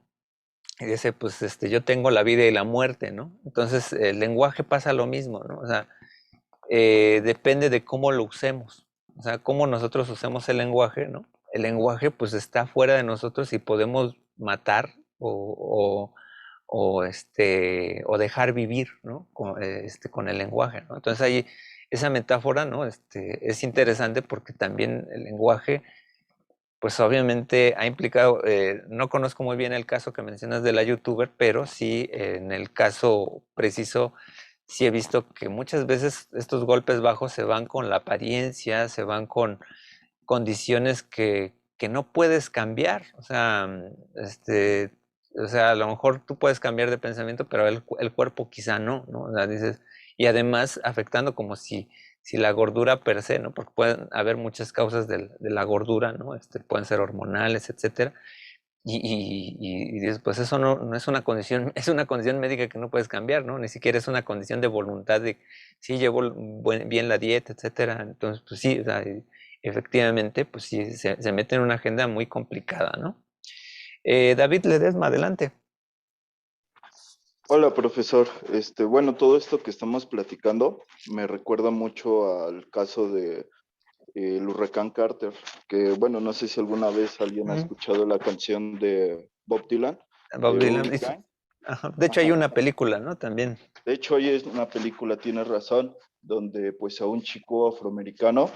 Speaker 1: Y dice, pues, yo tengo la vida y la muerte, ¿no? Entonces, el lenguaje pasa lo mismo, ¿no? O sea, depende de cómo lo usemos, o sea, cómo nosotros usemos el lenguaje, ¿no? El lenguaje, pues, está fuera de nosotros y podemos matar o dejar vivir, ¿no? Con el lenguaje, ¿no? Entonces ahí esa metáfora, ¿no? Es interesante porque también el lenguaje, pues obviamente ha implicado, no conozco muy bien el caso que mencionas de la youtuber, pero sí en el caso preciso, sí he visto que muchas veces estos golpes bajos se van con la apariencia, se van con condiciones que no puedes cambiar. O sea, a lo mejor tú puedes cambiar de pensamiento, pero el cuerpo quizá no, ¿no? O sea, dices, y además afectando como si la gordura per se, ¿no? Porque pueden haber muchas causas de la gordura, ¿no? Pueden ser hormonales, etcétera. Y dices, pues eso no es una condición, es una condición médica que no puedes cambiar, ¿no? Ni siquiera es una condición de voluntad de, sí, llevo bien la dieta, etcétera. Entonces, pues sí, o sea, efectivamente, pues sí, se mete en una agenda muy complicada, ¿no? David Ledesma, adelante.
Speaker 7: Hola, profesor. Bueno, todo esto que estamos platicando me recuerda mucho al caso de el huracán Carter, que bueno, no sé si alguna vez alguien ha escuchado la canción de Bob Dylan,
Speaker 1: Bob
Speaker 7: de
Speaker 1: Dylan hizo,
Speaker 7: Hurricane.
Speaker 1: ajá. De hecho, hay
Speaker 7: Ajá.
Speaker 1: una película, ¿no? También.
Speaker 7: De hecho, hoy es una película, tienes razón, donde pues a un chico afroamericano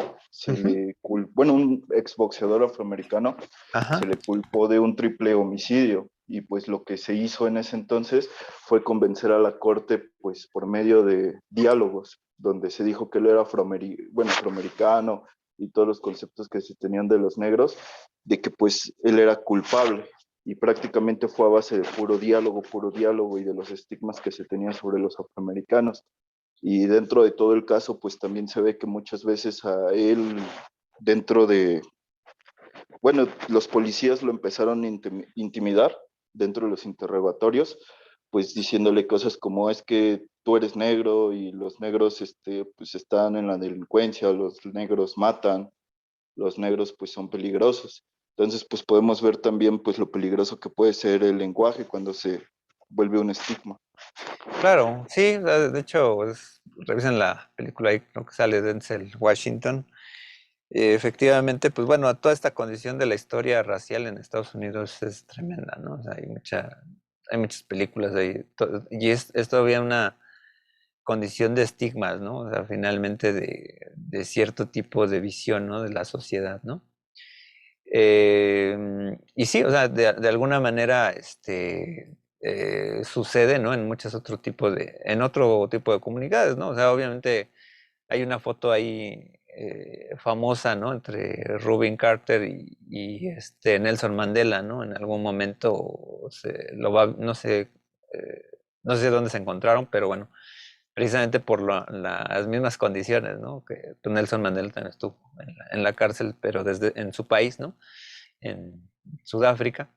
Speaker 1: Ujú.
Speaker 7: bueno, un exboxeador afroamericano
Speaker 1: Ajá.
Speaker 7: se le culpó de un triple homicidio y pues lo que se hizo en ese entonces fue convencer a la corte pues por medio de diálogos, donde se dijo que él era afroamericano y todos los conceptos que se tenían de los negros, de que pues él era culpable y prácticamente fue a base de puro diálogo y de los estigmas que se tenían sobre los afroamericanos. Y dentro de todo el caso, pues también se ve que muchas veces a él, dentro de, bueno, los policías lo empezaron a intimidar dentro de los interrogatorios, pues diciéndole cosas como es que tú eres negro y los negros pues están en la delincuencia, los negros matan, los negros pues son peligrosos. Entonces pues podemos ver también pues lo peligroso que puede ser el lenguaje cuando se vuelve un estigma.
Speaker 1: Claro, sí, de hecho, revisen la película ahí, creo que sale Denzel Washington. Efectivamente, pues bueno, toda esta condición de la historia racial en Estados Unidos es tremenda, ¿no? O sea, hay muchas películas ahí, y es todavía una condición de estigmas, ¿no? O sea, finalmente de cierto tipo de visión, ¿no? De la sociedad, ¿no? Y sí, o sea, de alguna manera, sucede, ¿no? En otro tipo de comunidades, ¿no? O sea, obviamente hay una foto ahí famosa, ¿no? Entre Rubin Carter y Nelson Mandela, ¿no? En algún momento no sé dónde se encontraron, pero bueno, precisamente por las mismas condiciones, ¿no? Que Nelson Mandela también estuvo en la cárcel, pero en su país, ¿no? En Sudáfrica,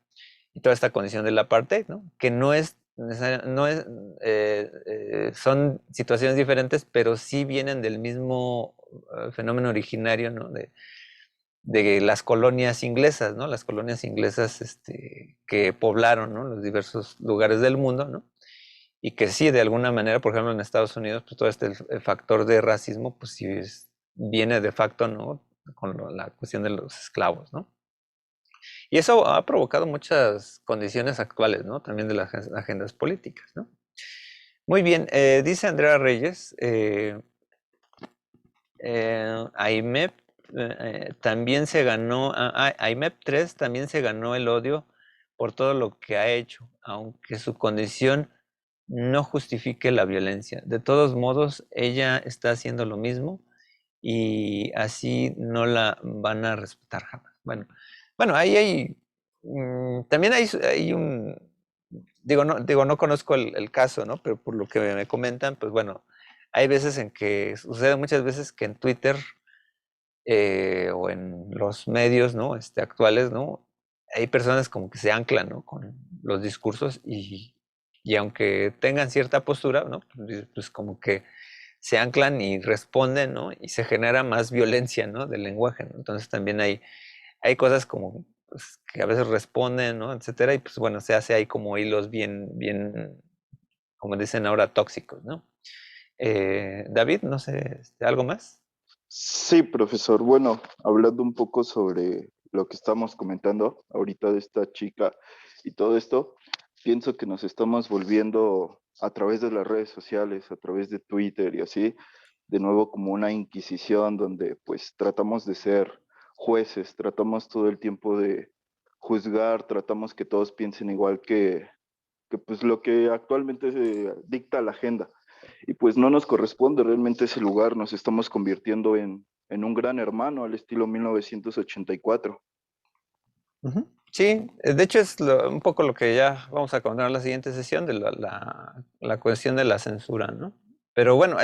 Speaker 1: y toda esta condición del apartheid, ¿no? Que no es son situaciones diferentes, pero sí vienen del mismo fenómeno originario, ¿no? De las colonias inglesas, ¿no? Las colonias inglesas que poblaron, ¿no? Los diversos lugares del mundo, ¿no? Y que sí, de alguna manera, por ejemplo, en Estados Unidos, pues todo el factor de racismo, pues sí viene de facto, ¿no? Con la cuestión de los esclavos, ¿no? Y eso ha provocado muchas condiciones actuales, ¿no? También de las agendas políticas, ¿no? Muy bien, dice Andrea Reyes, AIMEP también se ganó, AIMEP 3 también se ganó el odio por todo lo que ha hecho, aunque su condición no justifique la violencia. De todos modos, ella está haciendo lo mismo y así no la van a respetar jamás. Bueno, ahí también hay no conozco el caso, ¿no? Pero por lo que me comentan, pues bueno, hay veces en que sucede muchas veces que en Twitter o en los medios, ¿no? Actuales, ¿no? Hay personas como que se anclan, ¿no? Con los discursos y aunque tengan cierta postura, ¿no? Pues como que se anclan y responden, ¿no? Y se genera más violencia, ¿no? Del lenguaje, ¿no? Entonces también hay cosas como pues, que a veces responden, ¿no? Etcétera, y pues bueno, se hace ahí como hilos bien, como dicen ahora, tóxicos, ¿no? David, no sé, ¿algo más?
Speaker 7: Sí, profesor. Bueno, hablando un poco sobre lo que estamos comentando ahorita de esta chica y todo esto, pienso que nos estamos volviendo a través de las redes sociales, a través de Twitter y así, de nuevo como una inquisición donde pues tratamos de ser jueces, tratamos todo el tiempo de juzgar, tratamos que todos piensen igual que pues lo que actualmente se dicta la agenda. Y pues no nos corresponde realmente ese lugar, nos estamos convirtiendo en un gran hermano al estilo 1984.
Speaker 1: Sí, de hecho es un poco lo que ya vamos a contar en la siguiente sesión de la cuestión de la censura, ¿no? Pero bueno,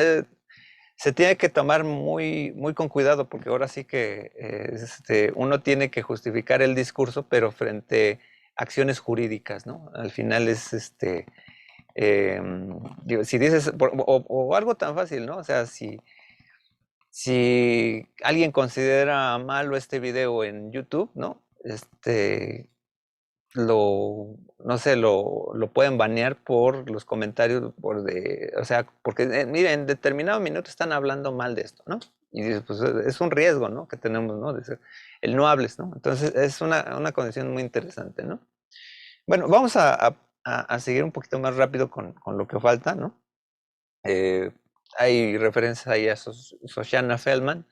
Speaker 1: se tiene que tomar muy con cuidado porque ahora sí que uno tiene que justificar el discurso, pero frente a acciones jurídicas, ¿no? Al final es si dices, o algo tan fácil, ¿no? O sea, si alguien considera malo este video en YouTube, ¿no? No sé, lo pueden banear por los comentarios, o sea, porque miren, en determinado minuto están hablando mal de esto, ¿no? Y dices, pues es un riesgo, ¿no? Que tenemos, ¿no? El no hables, ¿no? Entonces es una condición muy interesante, ¿no? Bueno, vamos a seguir un poquito más rápido con lo que falta, ¿no? Hay referencias ahí a Shoshana Feldman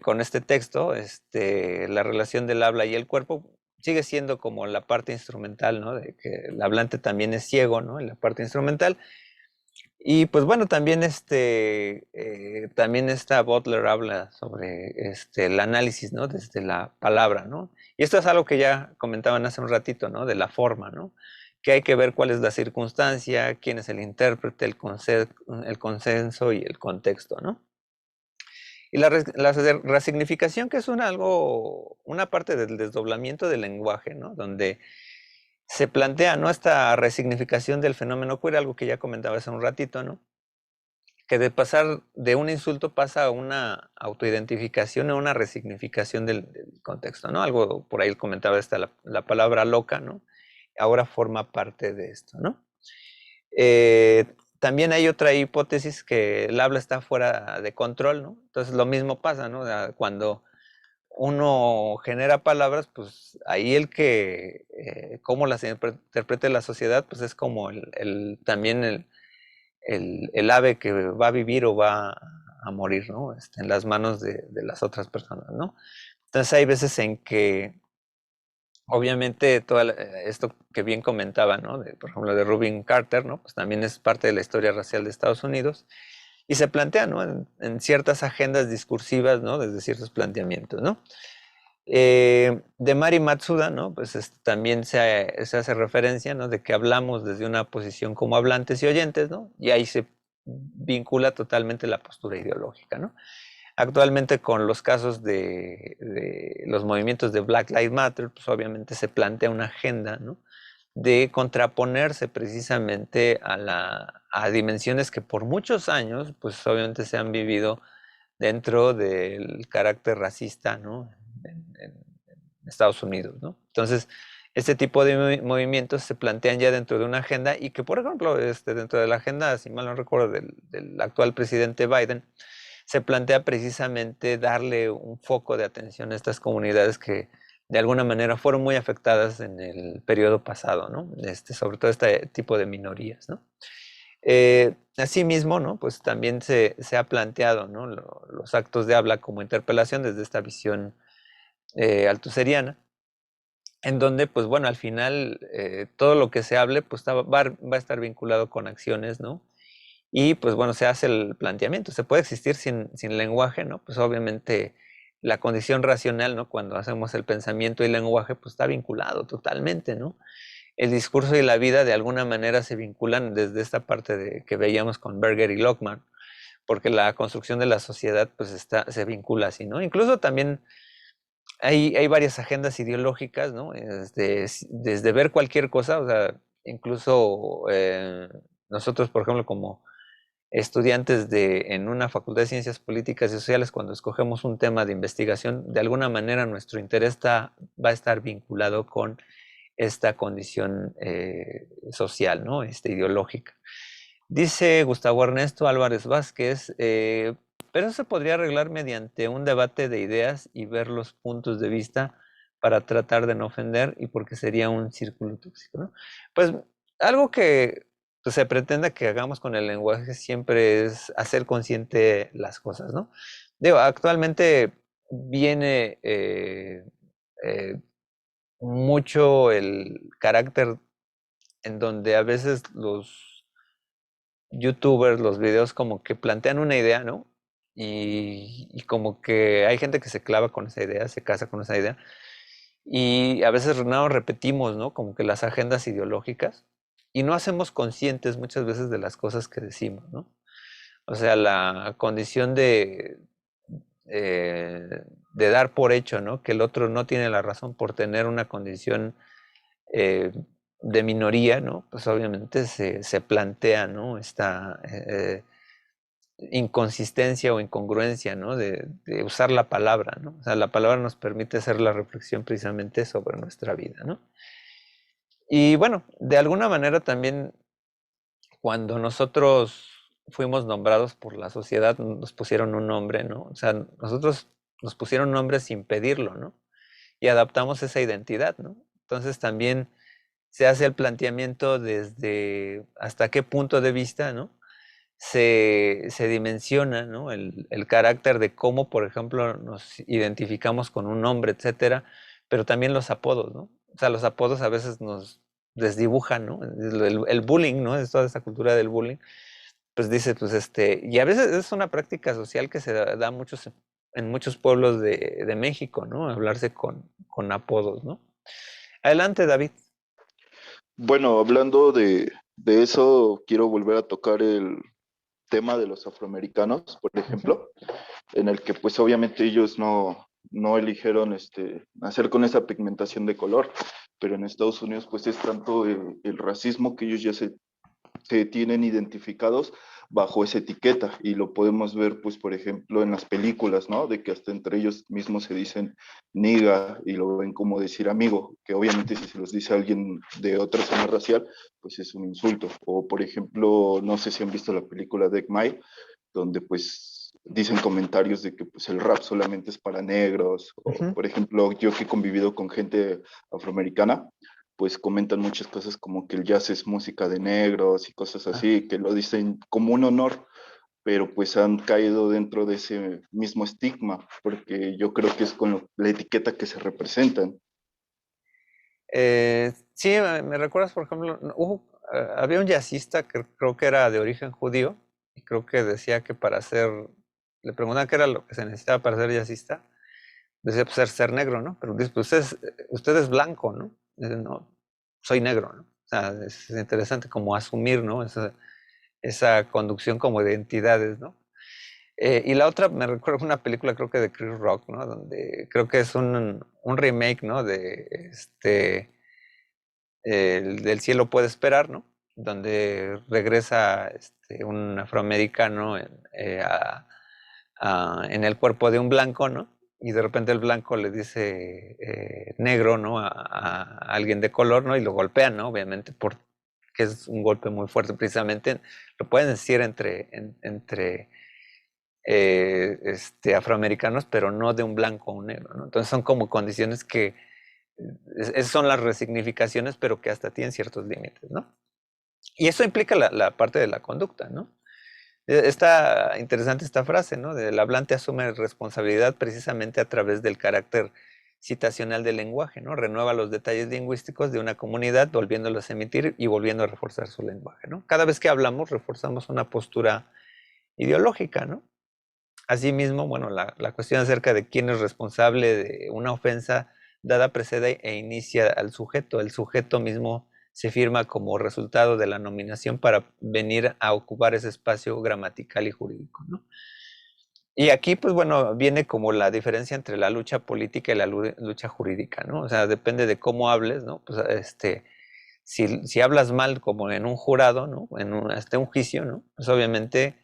Speaker 1: con este texto, la relación del habla y el cuerpo sigue siendo como la parte instrumental, ¿no? De que el hablante también es ciego, ¿no? En la parte instrumental. Y pues bueno, también también esta Butler habla sobre el análisis, ¿no? Desde la palabra, ¿no? Y esto es algo que ya comentaban hace un ratito, ¿no? De la forma, ¿no? Que hay que ver cuál es la circunstancia, quién es el intérprete, el consenso y el contexto, ¿no? Y la resignificación, que es una parte del desdoblamiento del lenguaje, ¿no? Donde se plantea, ¿no? Esta resignificación del fenómeno queer, algo que ya comentaba hace un ratito, ¿no? Que de pasar de un insulto pasa a una autoidentificación o una resignificación del contexto, ¿no? Algo por ahí comentaba la palabra loca, ¿no? Ahora forma parte de esto, ¿no? También hay otra hipótesis que el habla está fuera de control, ¿no? Entonces lo mismo pasa, ¿no? O sea, cuando uno genera palabras, pues ahí cómo las interprete la sociedad, pues es como también el ave que va a vivir o va a morir, ¿no? En las manos de las otras personas, ¿no? Entonces hay veces en que obviamente esto que bien comentaba, ¿no? Por ejemplo, de Rubin Carter, ¿no? Pues también es parte de la historia racial de Estados Unidos y se plantea, ¿no? En ciertas agendas discursivas, ¿no? Desde ciertos planteamientos, ¿no? De Mari Matsuda, ¿no? Pues también se hace referencia, ¿no? De que hablamos desde una posición como hablantes y oyentes, ¿no? Y ahí se vincula totalmente la postura ideológica, ¿no? Actualmente con los casos de los movimientos de Black Lives Matter, pues obviamente se plantea una agenda, ¿no? De contraponerse precisamente a dimensiones que por muchos años, pues obviamente se han vivido dentro del carácter racista, ¿no? En Estados Unidos, ¿no? Entonces, este tipo de movimientos se plantean ya dentro de una agenda y que, por ejemplo, dentro de la agenda, si mal no recuerdo, del actual presidente Biden, se plantea precisamente darle un foco de atención a estas comunidades que de alguna manera fueron muy afectadas en el periodo pasado, ¿no? Sobre todo este tipo de minorías, ¿no? Asimismo, ¿no? Pues también se ha planteado, ¿no? Los actos de habla como interpelación desde esta visión altuseriana, en donde, pues bueno, al final todo lo que se hable, pues va a estar vinculado con acciones, ¿no? Y pues bueno, se hace el planteamiento, se puede existir sin lenguaje, ¿no? Pues obviamente la condición racional, ¿no? Cuando hacemos el pensamiento y el lenguaje, pues está vinculado totalmente, ¿no? El discurso y la vida de alguna manera se vinculan desde esta parte que veíamos con Berger y Lockman, porque la construcción de la sociedad pues se vincula así, ¿no? Incluso también hay varias agendas ideológicas, ¿no? Desde ver cualquier cosa, o sea, incluso nosotros, por ejemplo, como estudiantes en una facultad de ciencias políticas y sociales, cuando escogemos un tema de investigación, de alguna manera nuestro interés va a estar vinculado con esta condición social, ¿no? Ideológica. Dice Gustavo Ernesto Álvarez Vázquez, pero eso se podría arreglar mediante un debate de ideas y ver los puntos de vista para tratar de no ofender y porque sería un círculo tóxico, ¿no? Pues algo que pues, se pretenda que hagamos con el lenguaje siempre es hacer consciente las cosas, ¿no? Digo, actualmente viene mucho el carácter en donde a veces los youtubers, los videos como que plantean una idea, ¿no? Y como que hay gente que se clava con esa idea, se casa con esa idea. Y a veces no repetimos, ¿no? Como que las agendas ideológicas y no hacemos conscientes muchas veces de las cosas que decimos, ¿no? O sea, la condición de dar por hecho, ¿no? Que el otro no tiene la razón por tener una condición eh, de minoría, ¿no? Pues obviamente se plantea, ¿no? Esta inconsistencia o incongruencia, ¿no? De usar la palabra, ¿no? O sea, la palabra nos permite hacer la reflexión precisamente sobre nuestra vida, ¿no? Y bueno, de alguna manera también cuando nosotros fuimos nombrados por la sociedad, nos pusieron un nombre, ¿no? O sea, nosotros nos pusieron nombre sin pedirlo, ¿no? Y adaptamos esa identidad, ¿no? Entonces también se hace el planteamiento desde hasta qué punto de vista, ¿no? Se dimensiona, ¿no? El carácter de cómo, por ejemplo, nos identificamos con un nombre, etcétera, pero también los apodos, ¿no? O sea, los apodos a veces nos desdibujan, ¿no? El bullying, ¿no? Es toda esta cultura del bullying, pues dice, pues y a veces es una práctica social que se da en muchos pueblos de México, ¿no? Hablarse con apodos, ¿no? Adelante, David.
Speaker 7: Bueno, hablando de eso, quiero volver a tocar el tema de los afroamericanos, por ejemplo, en el que pues obviamente ellos no eligieron hacer con esa pigmentación de color, pero en Estados Unidos pues es tanto el racismo que ellos ya se tienen identificados bajo esa etiqueta y lo podemos ver pues por ejemplo en las películas, ¿no? De que hasta entre ellos mismos se dicen niga y lo ven como decir amigo, que obviamente si se los dice a alguien de otra zona racial pues es un insulto. O por ejemplo, no sé si han visto la película de Egg Mile, donde pues dicen comentarios de que pues el rap solamente es para negros, o por ejemplo yo que he convivido con gente afroamericana, pues comentan muchas cosas como que el jazz es música de negros y cosas así, que lo dicen como un honor, pero pues han caído dentro de ese mismo estigma, porque yo creo que es con la etiqueta que se representan.
Speaker 1: Sí, me recuerdas, por ejemplo, había un jazzista que creo que era de origen judío, y creo que decía que le preguntaban qué era lo que se necesitaba para ser jazzista, decía pues ser negro, ¿no? Pero dice, pues usted es blanco, ¿no? Dice, no, soy negro, ¿no? O sea, es interesante como asumir, ¿no? Esa conducción como de identidades, ¿no? Y la otra, me recuerdo una película, creo que de Chris Rock, ¿no? Donde creo que es un remake, ¿no? De el del cielo puede esperar, ¿no? Donde regresa un afroamericano en el cuerpo de un blanco, ¿no? Y de repente el blanco le dice negro, ¿no? A alguien de color, ¿no? Y lo golpean, ¿no? Obviamente, porque es un golpe muy fuerte, precisamente. Lo pueden decir entre afroamericanos, pero no de un blanco a un negro, ¿no? Entonces son como condiciones que esas son las resignificaciones, pero que hasta tienen ciertos límites, ¿no? Y eso implica la parte de la conducta, ¿no? Está interesante esta frase, ¿no? El hablante asume responsabilidad precisamente a través del carácter citacional del lenguaje, ¿no? Renueva los detalles lingüísticos de una comunidad, volviéndolos a emitir y volviendo a reforzar su lenguaje, ¿no? Cada vez que hablamos, reforzamos una postura ideológica, ¿no? Asimismo, bueno, la cuestión acerca de quién es responsable de una ofensa dada precede e inicia al sujeto. El sujeto mismo se firma como resultado de la nominación para venir a ocupar ese espacio gramatical y jurídico, ¿no? Y aquí, pues bueno, viene como la diferencia entre la lucha política y la lucha jurídica, ¿no? O sea, depende de cómo hables, ¿no? Pues si hablas mal como en un jurado, ¿no? En un juicio, ¿no? Pues obviamente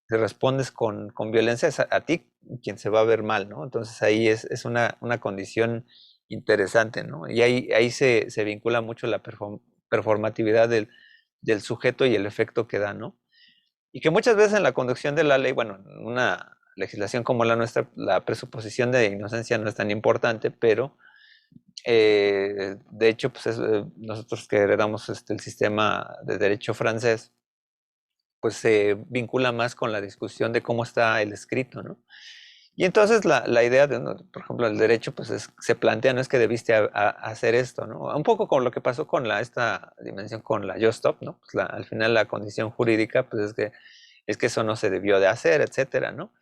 Speaker 1: si respondes con violencia es a ti quien se va a ver mal, ¿no? Entonces ahí es una condición interesante, ¿no? Y ahí se vincula mucho la performatividad del sujeto y el efecto que da, ¿no? Y que muchas veces en la conducción de la ley, bueno, en una legislación como la nuestra, la presuposición de inocencia no es tan importante, pero de hecho, pues nosotros que heredamos el sistema de derecho francés, pues se vincula más con la discusión de cómo está el escrito, ¿no? Y entonces la idea de, ¿no? Por ejemplo, el derecho, pues se plantea, no es que debiste hacer esto, ¿no? Un poco con lo que pasó con esta dimensión con la Just Stop, ¿no? Pues al final la condición jurídica, pues es que eso no se debió de hacer, etcétera, ¿no?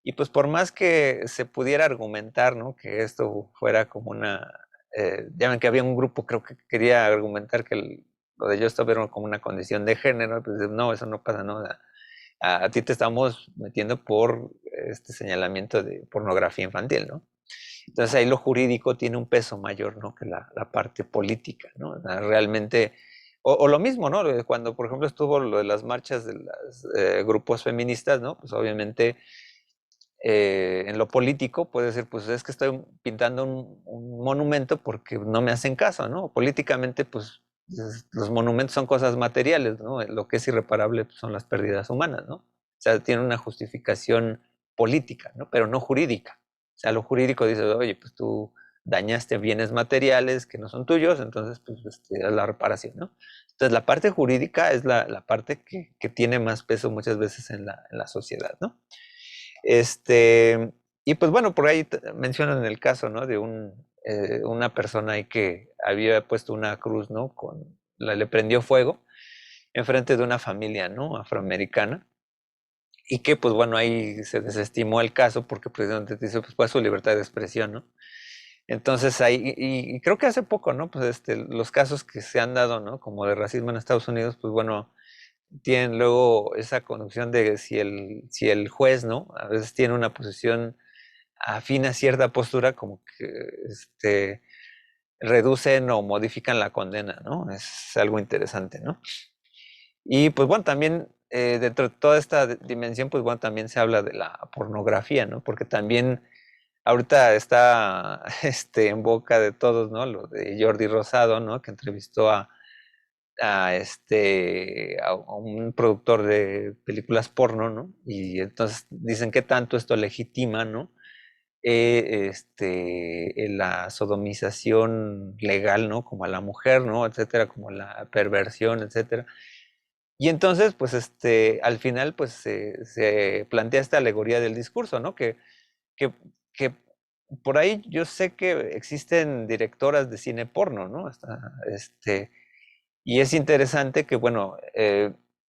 Speaker 1: Y pues por más que se pudiera argumentar, ¿no? Que esto fuera como ya ven que había un grupo, creo que quería argumentar que lo de Just Stop era como una condición de género, pues no, eso no pasa, ¿no? A ti te estamos metiendo por este señalamiento de pornografía infantil, ¿no? Entonces ahí lo jurídico tiene un peso mayor, ¿no? Que la parte política, ¿no? O sea, realmente, o lo mismo, ¿no? Cuando, por ejemplo, estuvo lo de las marchas de los grupos feministas, ¿no? Pues obviamente en lo político puede ser, pues es que estoy pintando un monumento porque no me hacen caso, ¿no? Políticamente, pues los monumentos son cosas materiales, ¿no? Lo que es irreparable pues, son las pérdidas humanas, ¿no? O sea, tiene una justificación política, ¿no? Pero no jurídica. O sea, lo jurídico dice, oye, pues tú dañaste bienes materiales que no son tuyos, entonces, pues, es la reparación, ¿no? Entonces, la parte jurídica es la parte que tiene más peso muchas veces en la sociedad, ¿no? Y pues bueno, por ahí mencionan el caso, ¿no? De una persona ahí que había puesto una cruz, ¿no? Le prendió fuego enfrente de una familia, ¿no? Afroamericana. Y que pues bueno, ahí se desestimó el caso porque precisamente dice, pues fue su libertad de expresión, ¿no? Entonces ahí, y creo que hace poco, ¿no? Pues los casos que se han dado, ¿no? Como de racismo en Estados Unidos, pues bueno, tienen luego esa conducción de si el juez, ¿no? A veces tiene una posición afín a cierta postura, como que reducen o modifican la condena, ¿no? Es algo interesante, ¿no? Y pues bueno, también dentro de toda esta dimensión, pues bueno, también se habla de la pornografía, ¿no? Porque también ahorita está en boca de todos, ¿no? Lo de Jordi Rosado, ¿no? Que entrevistó a un productor de películas porno, ¿no? Y entonces dicen que tanto esto legitima, ¿no? La sodomización legal, ¿no? Como a la mujer, ¿no? Etcétera, como la perversión, etcétera. Y entonces, pues, al final, pues, se plantea esta alegoría del discurso, ¿no? Que, que por ahí yo sé que existen directoras de cine porno, ¿no? Y es interesante que, bueno,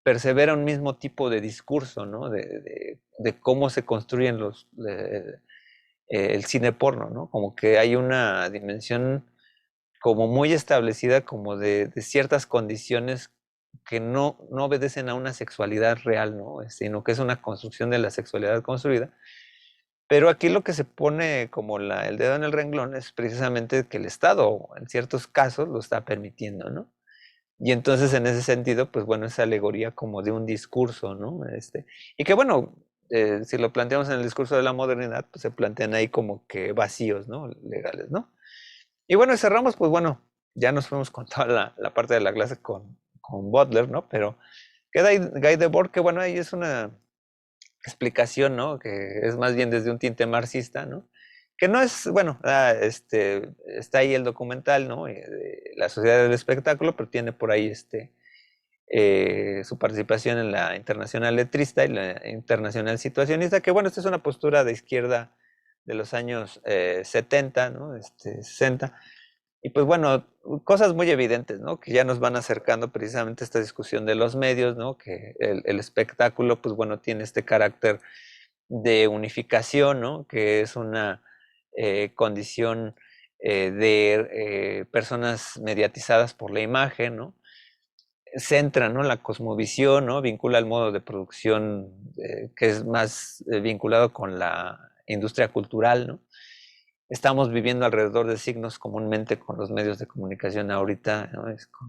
Speaker 1: persevera un mismo tipo de discurso, ¿no? De cómo se construyen el cine porno, ¿no? Como que hay una dimensión como muy establecida como de ciertas condiciones que no obedecen a una sexualidad real, ¿no? Sino que es una construcción de la sexualidad construida. Pero aquí lo que se pone como el dedo en el renglón es precisamente que el Estado, en ciertos casos, lo está permitiendo, ¿no? Y entonces, en ese sentido, pues bueno, es alegoría como de un discurso, ¿no? Y que bueno, si lo planteamos en el discurso de la modernidad, pues se plantean ahí como que vacíos, ¿no? Legales, ¿no? Y bueno, cerramos, pues bueno, ya nos fuimos con toda la parte de la clase con Butler, ¿no? Pero queda ahí Guy Debord, que bueno, ahí es una explicación, ¿no? Que es más bien desde un tinte marxista, ¿no? Que no es, bueno, está ahí el documental, ¿no? De la sociedad del espectáculo, pero tiene por ahí su participación en la Internacional Letrista y la Internacional Situacionista, que bueno, esta es una postura de izquierda de los años 70, ¿no? 60. Y pues bueno, cosas muy evidentes, ¿no? Que ya nos van acercando precisamente a esta discusión de los medios, ¿no? Que el espectáculo, pues bueno, tiene este carácter de unificación, ¿no? Que es una condición de personas mediatizadas por la imagen, ¿no? Centra, ¿no? La cosmovisión, ¿no? Vincula el modo de producción que es más vinculado con la industria cultural, ¿no? Estamos viviendo alrededor de signos comúnmente con los medios de comunicación ahorita, ¿no?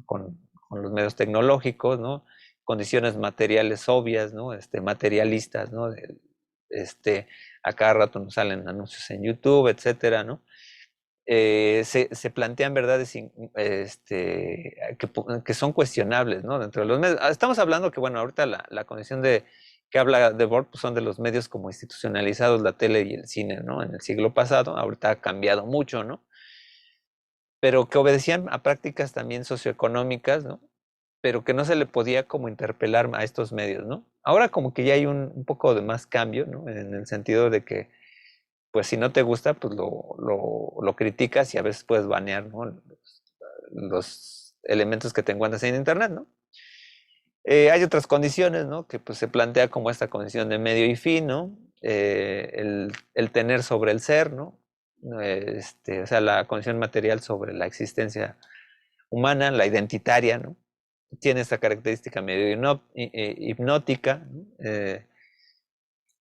Speaker 1: Con los medios tecnológicos, ¿no? Condiciones materiales obvias, ¿no? Materialistas, ¿no? A cada rato nos salen anuncios en YouTube, etcétera, ¿no? Se plantean verdades que son cuestionables, ¿no? Dentro de los medios. Estamos hablando que, bueno, ahorita la condición que habla de Borg pues son de los medios como institucionalizados, la tele y el cine, ¿no? En el siglo pasado, ahorita ha cambiado mucho, ¿no? Pero que obedecían a prácticas también socioeconómicas, ¿no? Pero que no se le podía como interpelar a estos medios, ¿no? Ahora como que ya hay un poco de más cambio, ¿no? En el sentido de que pues si no te gusta, pues lo criticas y a veces puedes banear, ¿no? Los elementos que te encuentras en internet, ¿no? Hay otras condiciones, ¿no? Que pues se plantea como esta condición de medio y fin, ¿no? El tener sobre el ser, ¿no? O sea, la condición material sobre la existencia humana, la identitaria, ¿no? Tiene esta característica medio hipnótica, ¿no?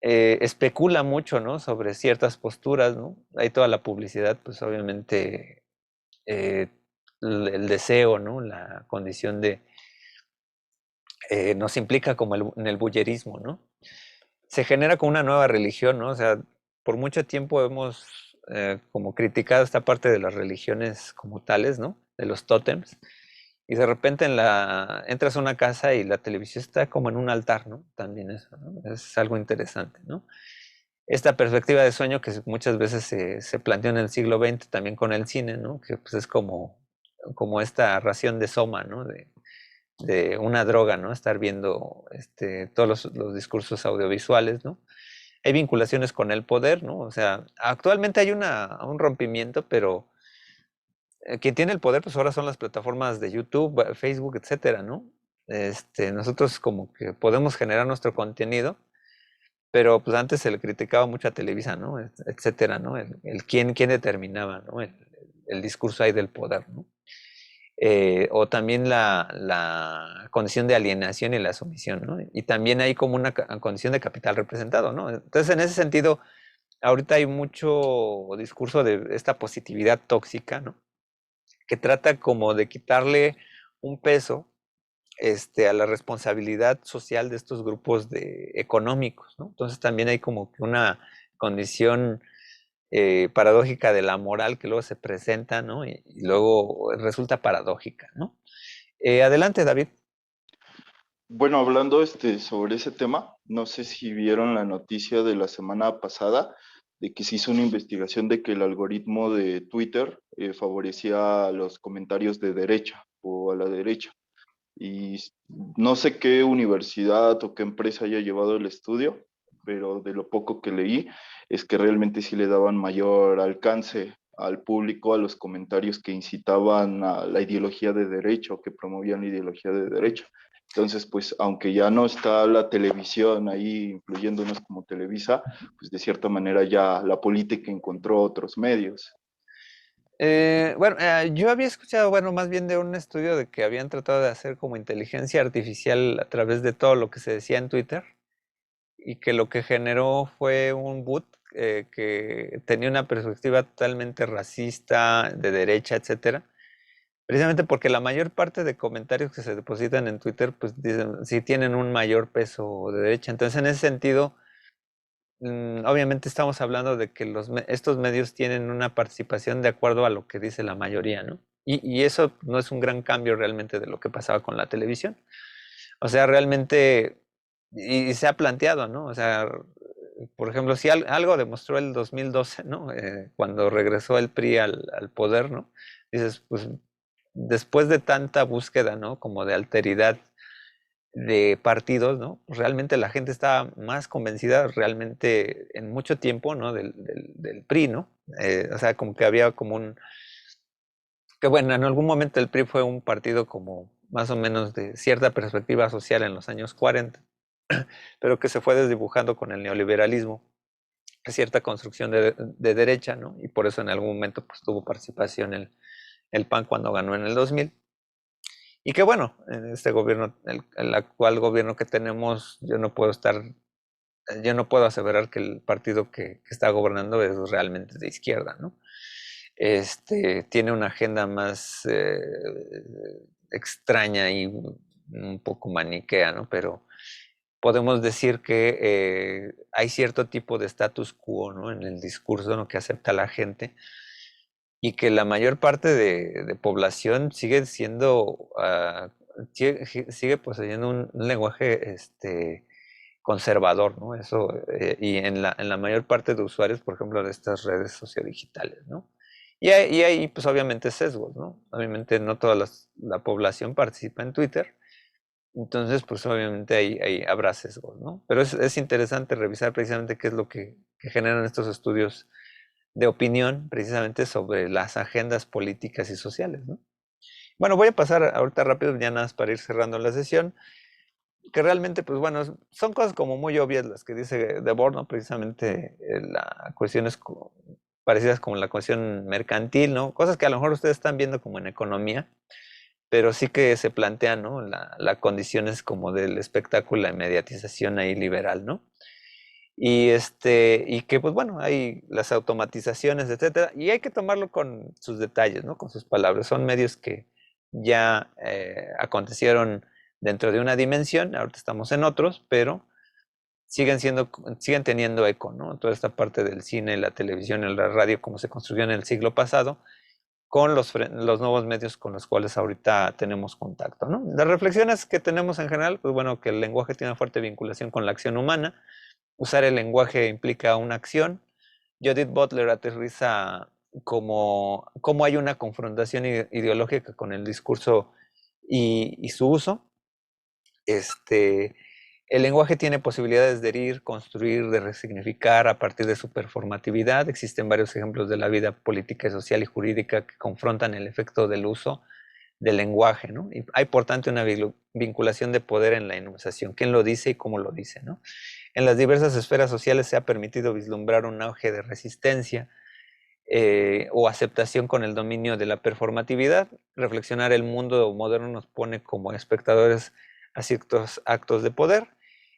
Speaker 1: Especula mucho, ¿no? Sobre ciertas posturas, ¿no? Hay toda la publicidad, pues obviamente eh, el deseo, ¿no? La condición nos implica como en el bullerismo, ¿no? Se genera como una nueva religión, ¿no? O sea, por mucho tiempo hemos como criticado esta parte de las religiones como tales, ¿no? De los tótems. Y de repente entras a una casa y la televisión está como en un altar, ¿no? También eso, ¿no? Es algo interesante, ¿no? Esta perspectiva de sueño que muchas veces se planteó en el siglo XX también con el cine, ¿no? Que pues es como esta ración de soma, ¿no? De una droga, ¿no? Estar viendo todos los discursos audiovisuales, ¿no? Hay vinculaciones con el poder, ¿no? O sea, actualmente hay un rompimiento, pero quien tiene el poder, pues ahora son las plataformas de YouTube, Facebook, etcétera, ¿no? Nosotros como que podemos generar nuestro contenido, pero pues antes se le criticaba mucho a Televisa, ¿no? Etcétera, ¿no? Quién determinaba, ¿no? El discurso ahí del poder, ¿no? O también la condición de alienación y la sumisión, ¿no? Y también hay como una condición de capital representado, ¿no? Entonces, en ese sentido, ahorita hay mucho discurso de esta positividad tóxica, ¿no? Que trata como de quitarle un peso a la responsabilidad social de estos grupos económicos, ¿no? Entonces también hay como que una condición paradójica de la moral que luego se presenta, ¿no? Y luego resulta paradójica, ¿no? Adelante, David.
Speaker 7: Bueno, hablando sobre ese tema, no sé si vieron la noticia de la semana pasada de que se hizo una investigación de que el algoritmo de Twitter favorecía los comentarios de derecha o a la derecha. Y no sé qué universidad o qué empresa haya llevado el estudio, pero de lo poco que leí es que realmente sí le daban mayor alcance al público a los comentarios que incitaban a la ideología de derecha o que promovían la ideología de derecha. Entonces, pues, aunque ya no está la televisión ahí influyéndonos como Televisa, pues de cierta manera ya la política encontró otros medios.
Speaker 1: Bueno, yo había escuchado, bueno, más bien de un estudio de que habían tratado de hacer como inteligencia artificial a través de todo lo que se decía en Twitter y que lo que generó fue un bot que tenía una perspectiva totalmente racista, de derecha, etcétera. Precisamente porque la mayor parte de comentarios que se depositan en Twitter, pues dicen, sí tienen un mayor peso de derecha. Entonces, en ese sentido, obviamente estamos hablando de que estos medios tienen una participación de acuerdo a lo que dice la mayoría, ¿no? Y eso no es un gran cambio realmente de lo que pasaba con la televisión. O sea, realmente, y se ha planteado, ¿no? O sea, por ejemplo, si algo demostró el 2012, ¿no? Cuando regresó el PRI al poder, ¿no? Dices, pues después de tanta búsqueda, ¿no? Como de alteridad de partidos, ¿no? Pues realmente la gente estaba más convencida realmente en mucho tiempo, ¿no? Del PRI, ¿no? O sea, como que había como que bueno, en algún momento el PRI fue un partido como más o menos de cierta perspectiva social en los años 40, pero que se fue desdibujando con el neoliberalismo, cierta construcción de derecha, ¿no? Y por eso en algún momento pues tuvo participación el PAN cuando ganó en el 2000. Y que bueno, en este gobierno, el actual gobierno que tenemos, yo no puedo aseverar que el partido que está gobernando es realmente de izquierda, ¿no? Tiene una agenda más extraña y un poco maniquea, ¿no? Pero podemos decir que hay cierto tipo de status quo, ¿no? En el discurso, ¿no? Que acepta la gente y que la mayor parte de población sigue siendo, sigue poseyendo un lenguaje conservador, ¿no? Eso, y en la mayor parte de usuarios, por ejemplo, de estas redes sociodigitales, ¿no? Y hay, pues obviamente sesgos, ¿no? Obviamente no toda la población participa en Twitter, entonces pues obviamente habrá sesgos, ¿no? Pero es interesante revisar precisamente qué es lo que generan estos estudios de opinión precisamente sobre las agendas políticas y sociales, ¿no? Bueno, voy a pasar ahorita rápido, ya nada más para ir cerrando la sesión, que realmente, pues bueno, son cosas como muy obvias las que dice Debord, ¿no? Precisamente la cuestión es parecidas como la cuestión mercantil, ¿no? Cosas que a lo mejor ustedes están viendo como en economía, pero sí que se plantean, ¿no? La condiciones como del espectáculo, la mediatización ahí liberal, ¿no? Y que, pues bueno, hay las automatizaciones, etcétera, y hay que tomarlo con sus detalles, ¿no? Con sus palabras. Son medios que ya acontecieron dentro de una dimensión, ahorita estamos en otros, pero siguen teniendo eco, ¿no? Toda esta parte del cine, la televisión, la radio, como se construyó en el siglo pasado, con los nuevos medios con los cuales ahorita tenemos contacto, ¿no? Las reflexiones que tenemos en general, pues bueno, que el lenguaje tiene una fuerte vinculación con la acción humana. Usar el lenguaje implica una acción. Judith Butler aterriza cómo hay una confrontación ideológica con el discurso y su uso. El lenguaje tiene posibilidades de herir, construir, de resignificar a partir de su performatividad. Existen varios ejemplos de la vida política, social y jurídica que confrontan el efecto del uso del lenguaje, ¿no? Y hay, por tanto, una vinculación de poder en la enunciación. ¿Quién lo dice y cómo lo dice, ¿no? En las diversas esferas sociales se ha permitido vislumbrar un auge de resistencia o aceptación con el dominio de la performatividad. Reflexionar el mundo moderno nos pone como espectadores a ciertos actos de poder.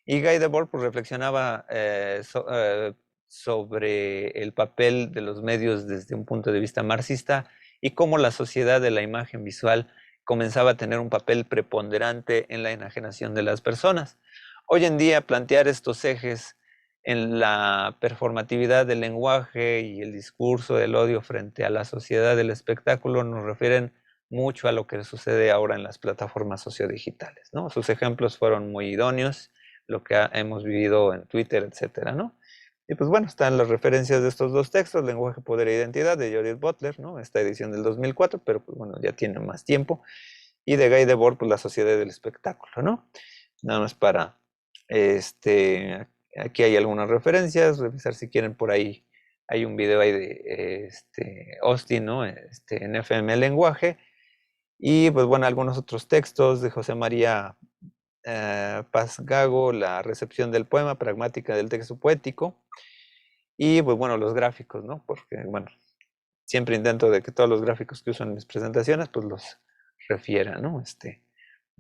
Speaker 1: Y Guy Debord pues, reflexionaba sobre el papel de los medios desde un punto de vista marxista y cómo la sociedad de la imagen visual comenzaba a tener un papel preponderante en la enajenación de las personas. Hoy en día plantear estos ejes en la performatividad del lenguaje y el discurso del odio frente a la sociedad del espectáculo nos refieren mucho a lo que sucede ahora en las plataformas sociodigitales, ¿no? Sus ejemplos fueron muy idóneos, lo que hemos vivido en Twitter, etcétera, ¿no? Y pues bueno, están las referencias de estos dos textos, Lenguaje, Poder e Identidad, de Judith Butler, ¿no? Esta edición del 2004, pero pues bueno, ya tiene más tiempo. Y de Guy Debord, pues La Sociedad del Espectáculo, ¿no? Nada más para Aquí hay algunas referencias, revisar si quieren por ahí. Hay un video ahí de Austin, ¿no? En FM Lenguaje. Y pues bueno, algunos otros textos de José María Paz Gago, la recepción del poema, pragmática del texto poético. Y pues bueno, los gráficos, ¿no? Porque bueno, siempre intento de que todos los gráficos que uso en mis presentaciones, pues los refiera, ¿no?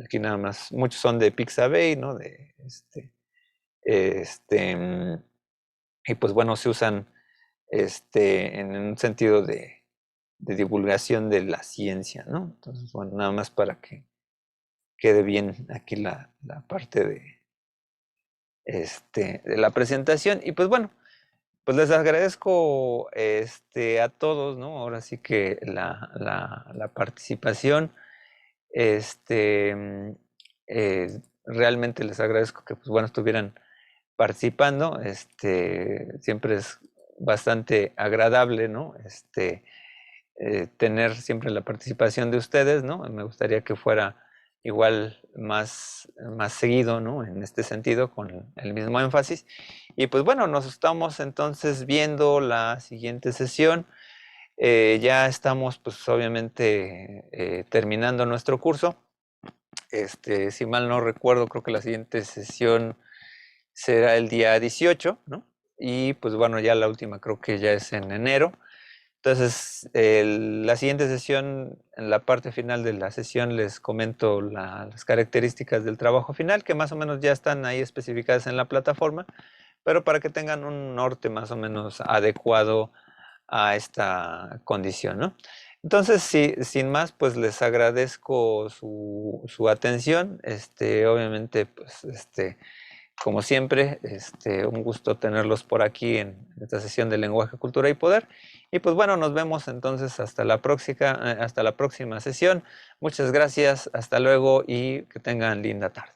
Speaker 1: Aquí nada más, muchos son de Pixabay, ¿no? Y pues bueno, se usan en un sentido de divulgación de la ciencia, ¿no? Entonces, bueno, nada más para que quede bien aquí la parte de la presentación. Y pues bueno, pues les agradezco a todos, ¿no? Ahora sí que la participación. Realmente les agradezco que, pues bueno, estuvieran participando. Siempre es bastante agradable, ¿no? Tener siempre la participación de ustedes, ¿no? Me gustaría que fuera igual más seguido, ¿no? En este sentido, con el mismo énfasis. Y pues bueno, nos estamos entonces viendo la siguiente sesión. Ya estamos, pues obviamente, terminando nuestro curso. Si mal no recuerdo, creo que la siguiente sesión será el día 18, ¿no? Y pues bueno, ya la última creo que ya es en enero. Entonces, la siguiente sesión, en la parte final de la sesión, les comento las características del trabajo final, que más o menos ya están ahí especificadas en la plataforma, pero para que tengan un norte más o menos adecuado a esta condición, ¿no? Entonces, sin más, pues les agradezco su atención. Obviamente, pues, como siempre, un gusto tenerlos por aquí en esta sesión de Lenguaje, Cultura y Poder. Y pues bueno, nos vemos entonces hasta la próxima sesión. Muchas gracias, hasta luego y que tengan linda tarde.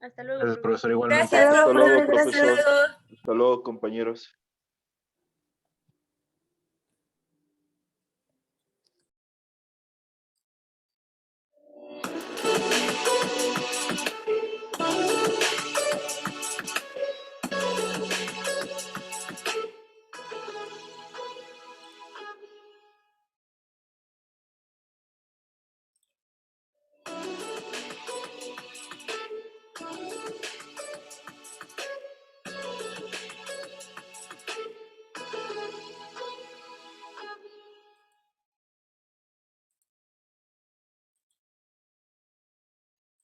Speaker 4: Hasta luego.
Speaker 3: Gracias, profesor, igualmente.
Speaker 2: Gracias,
Speaker 7: Hasta luego,
Speaker 2: profesor. Hasta
Speaker 7: profesor.
Speaker 2: luego.
Speaker 7: Hasta luego, compañeros.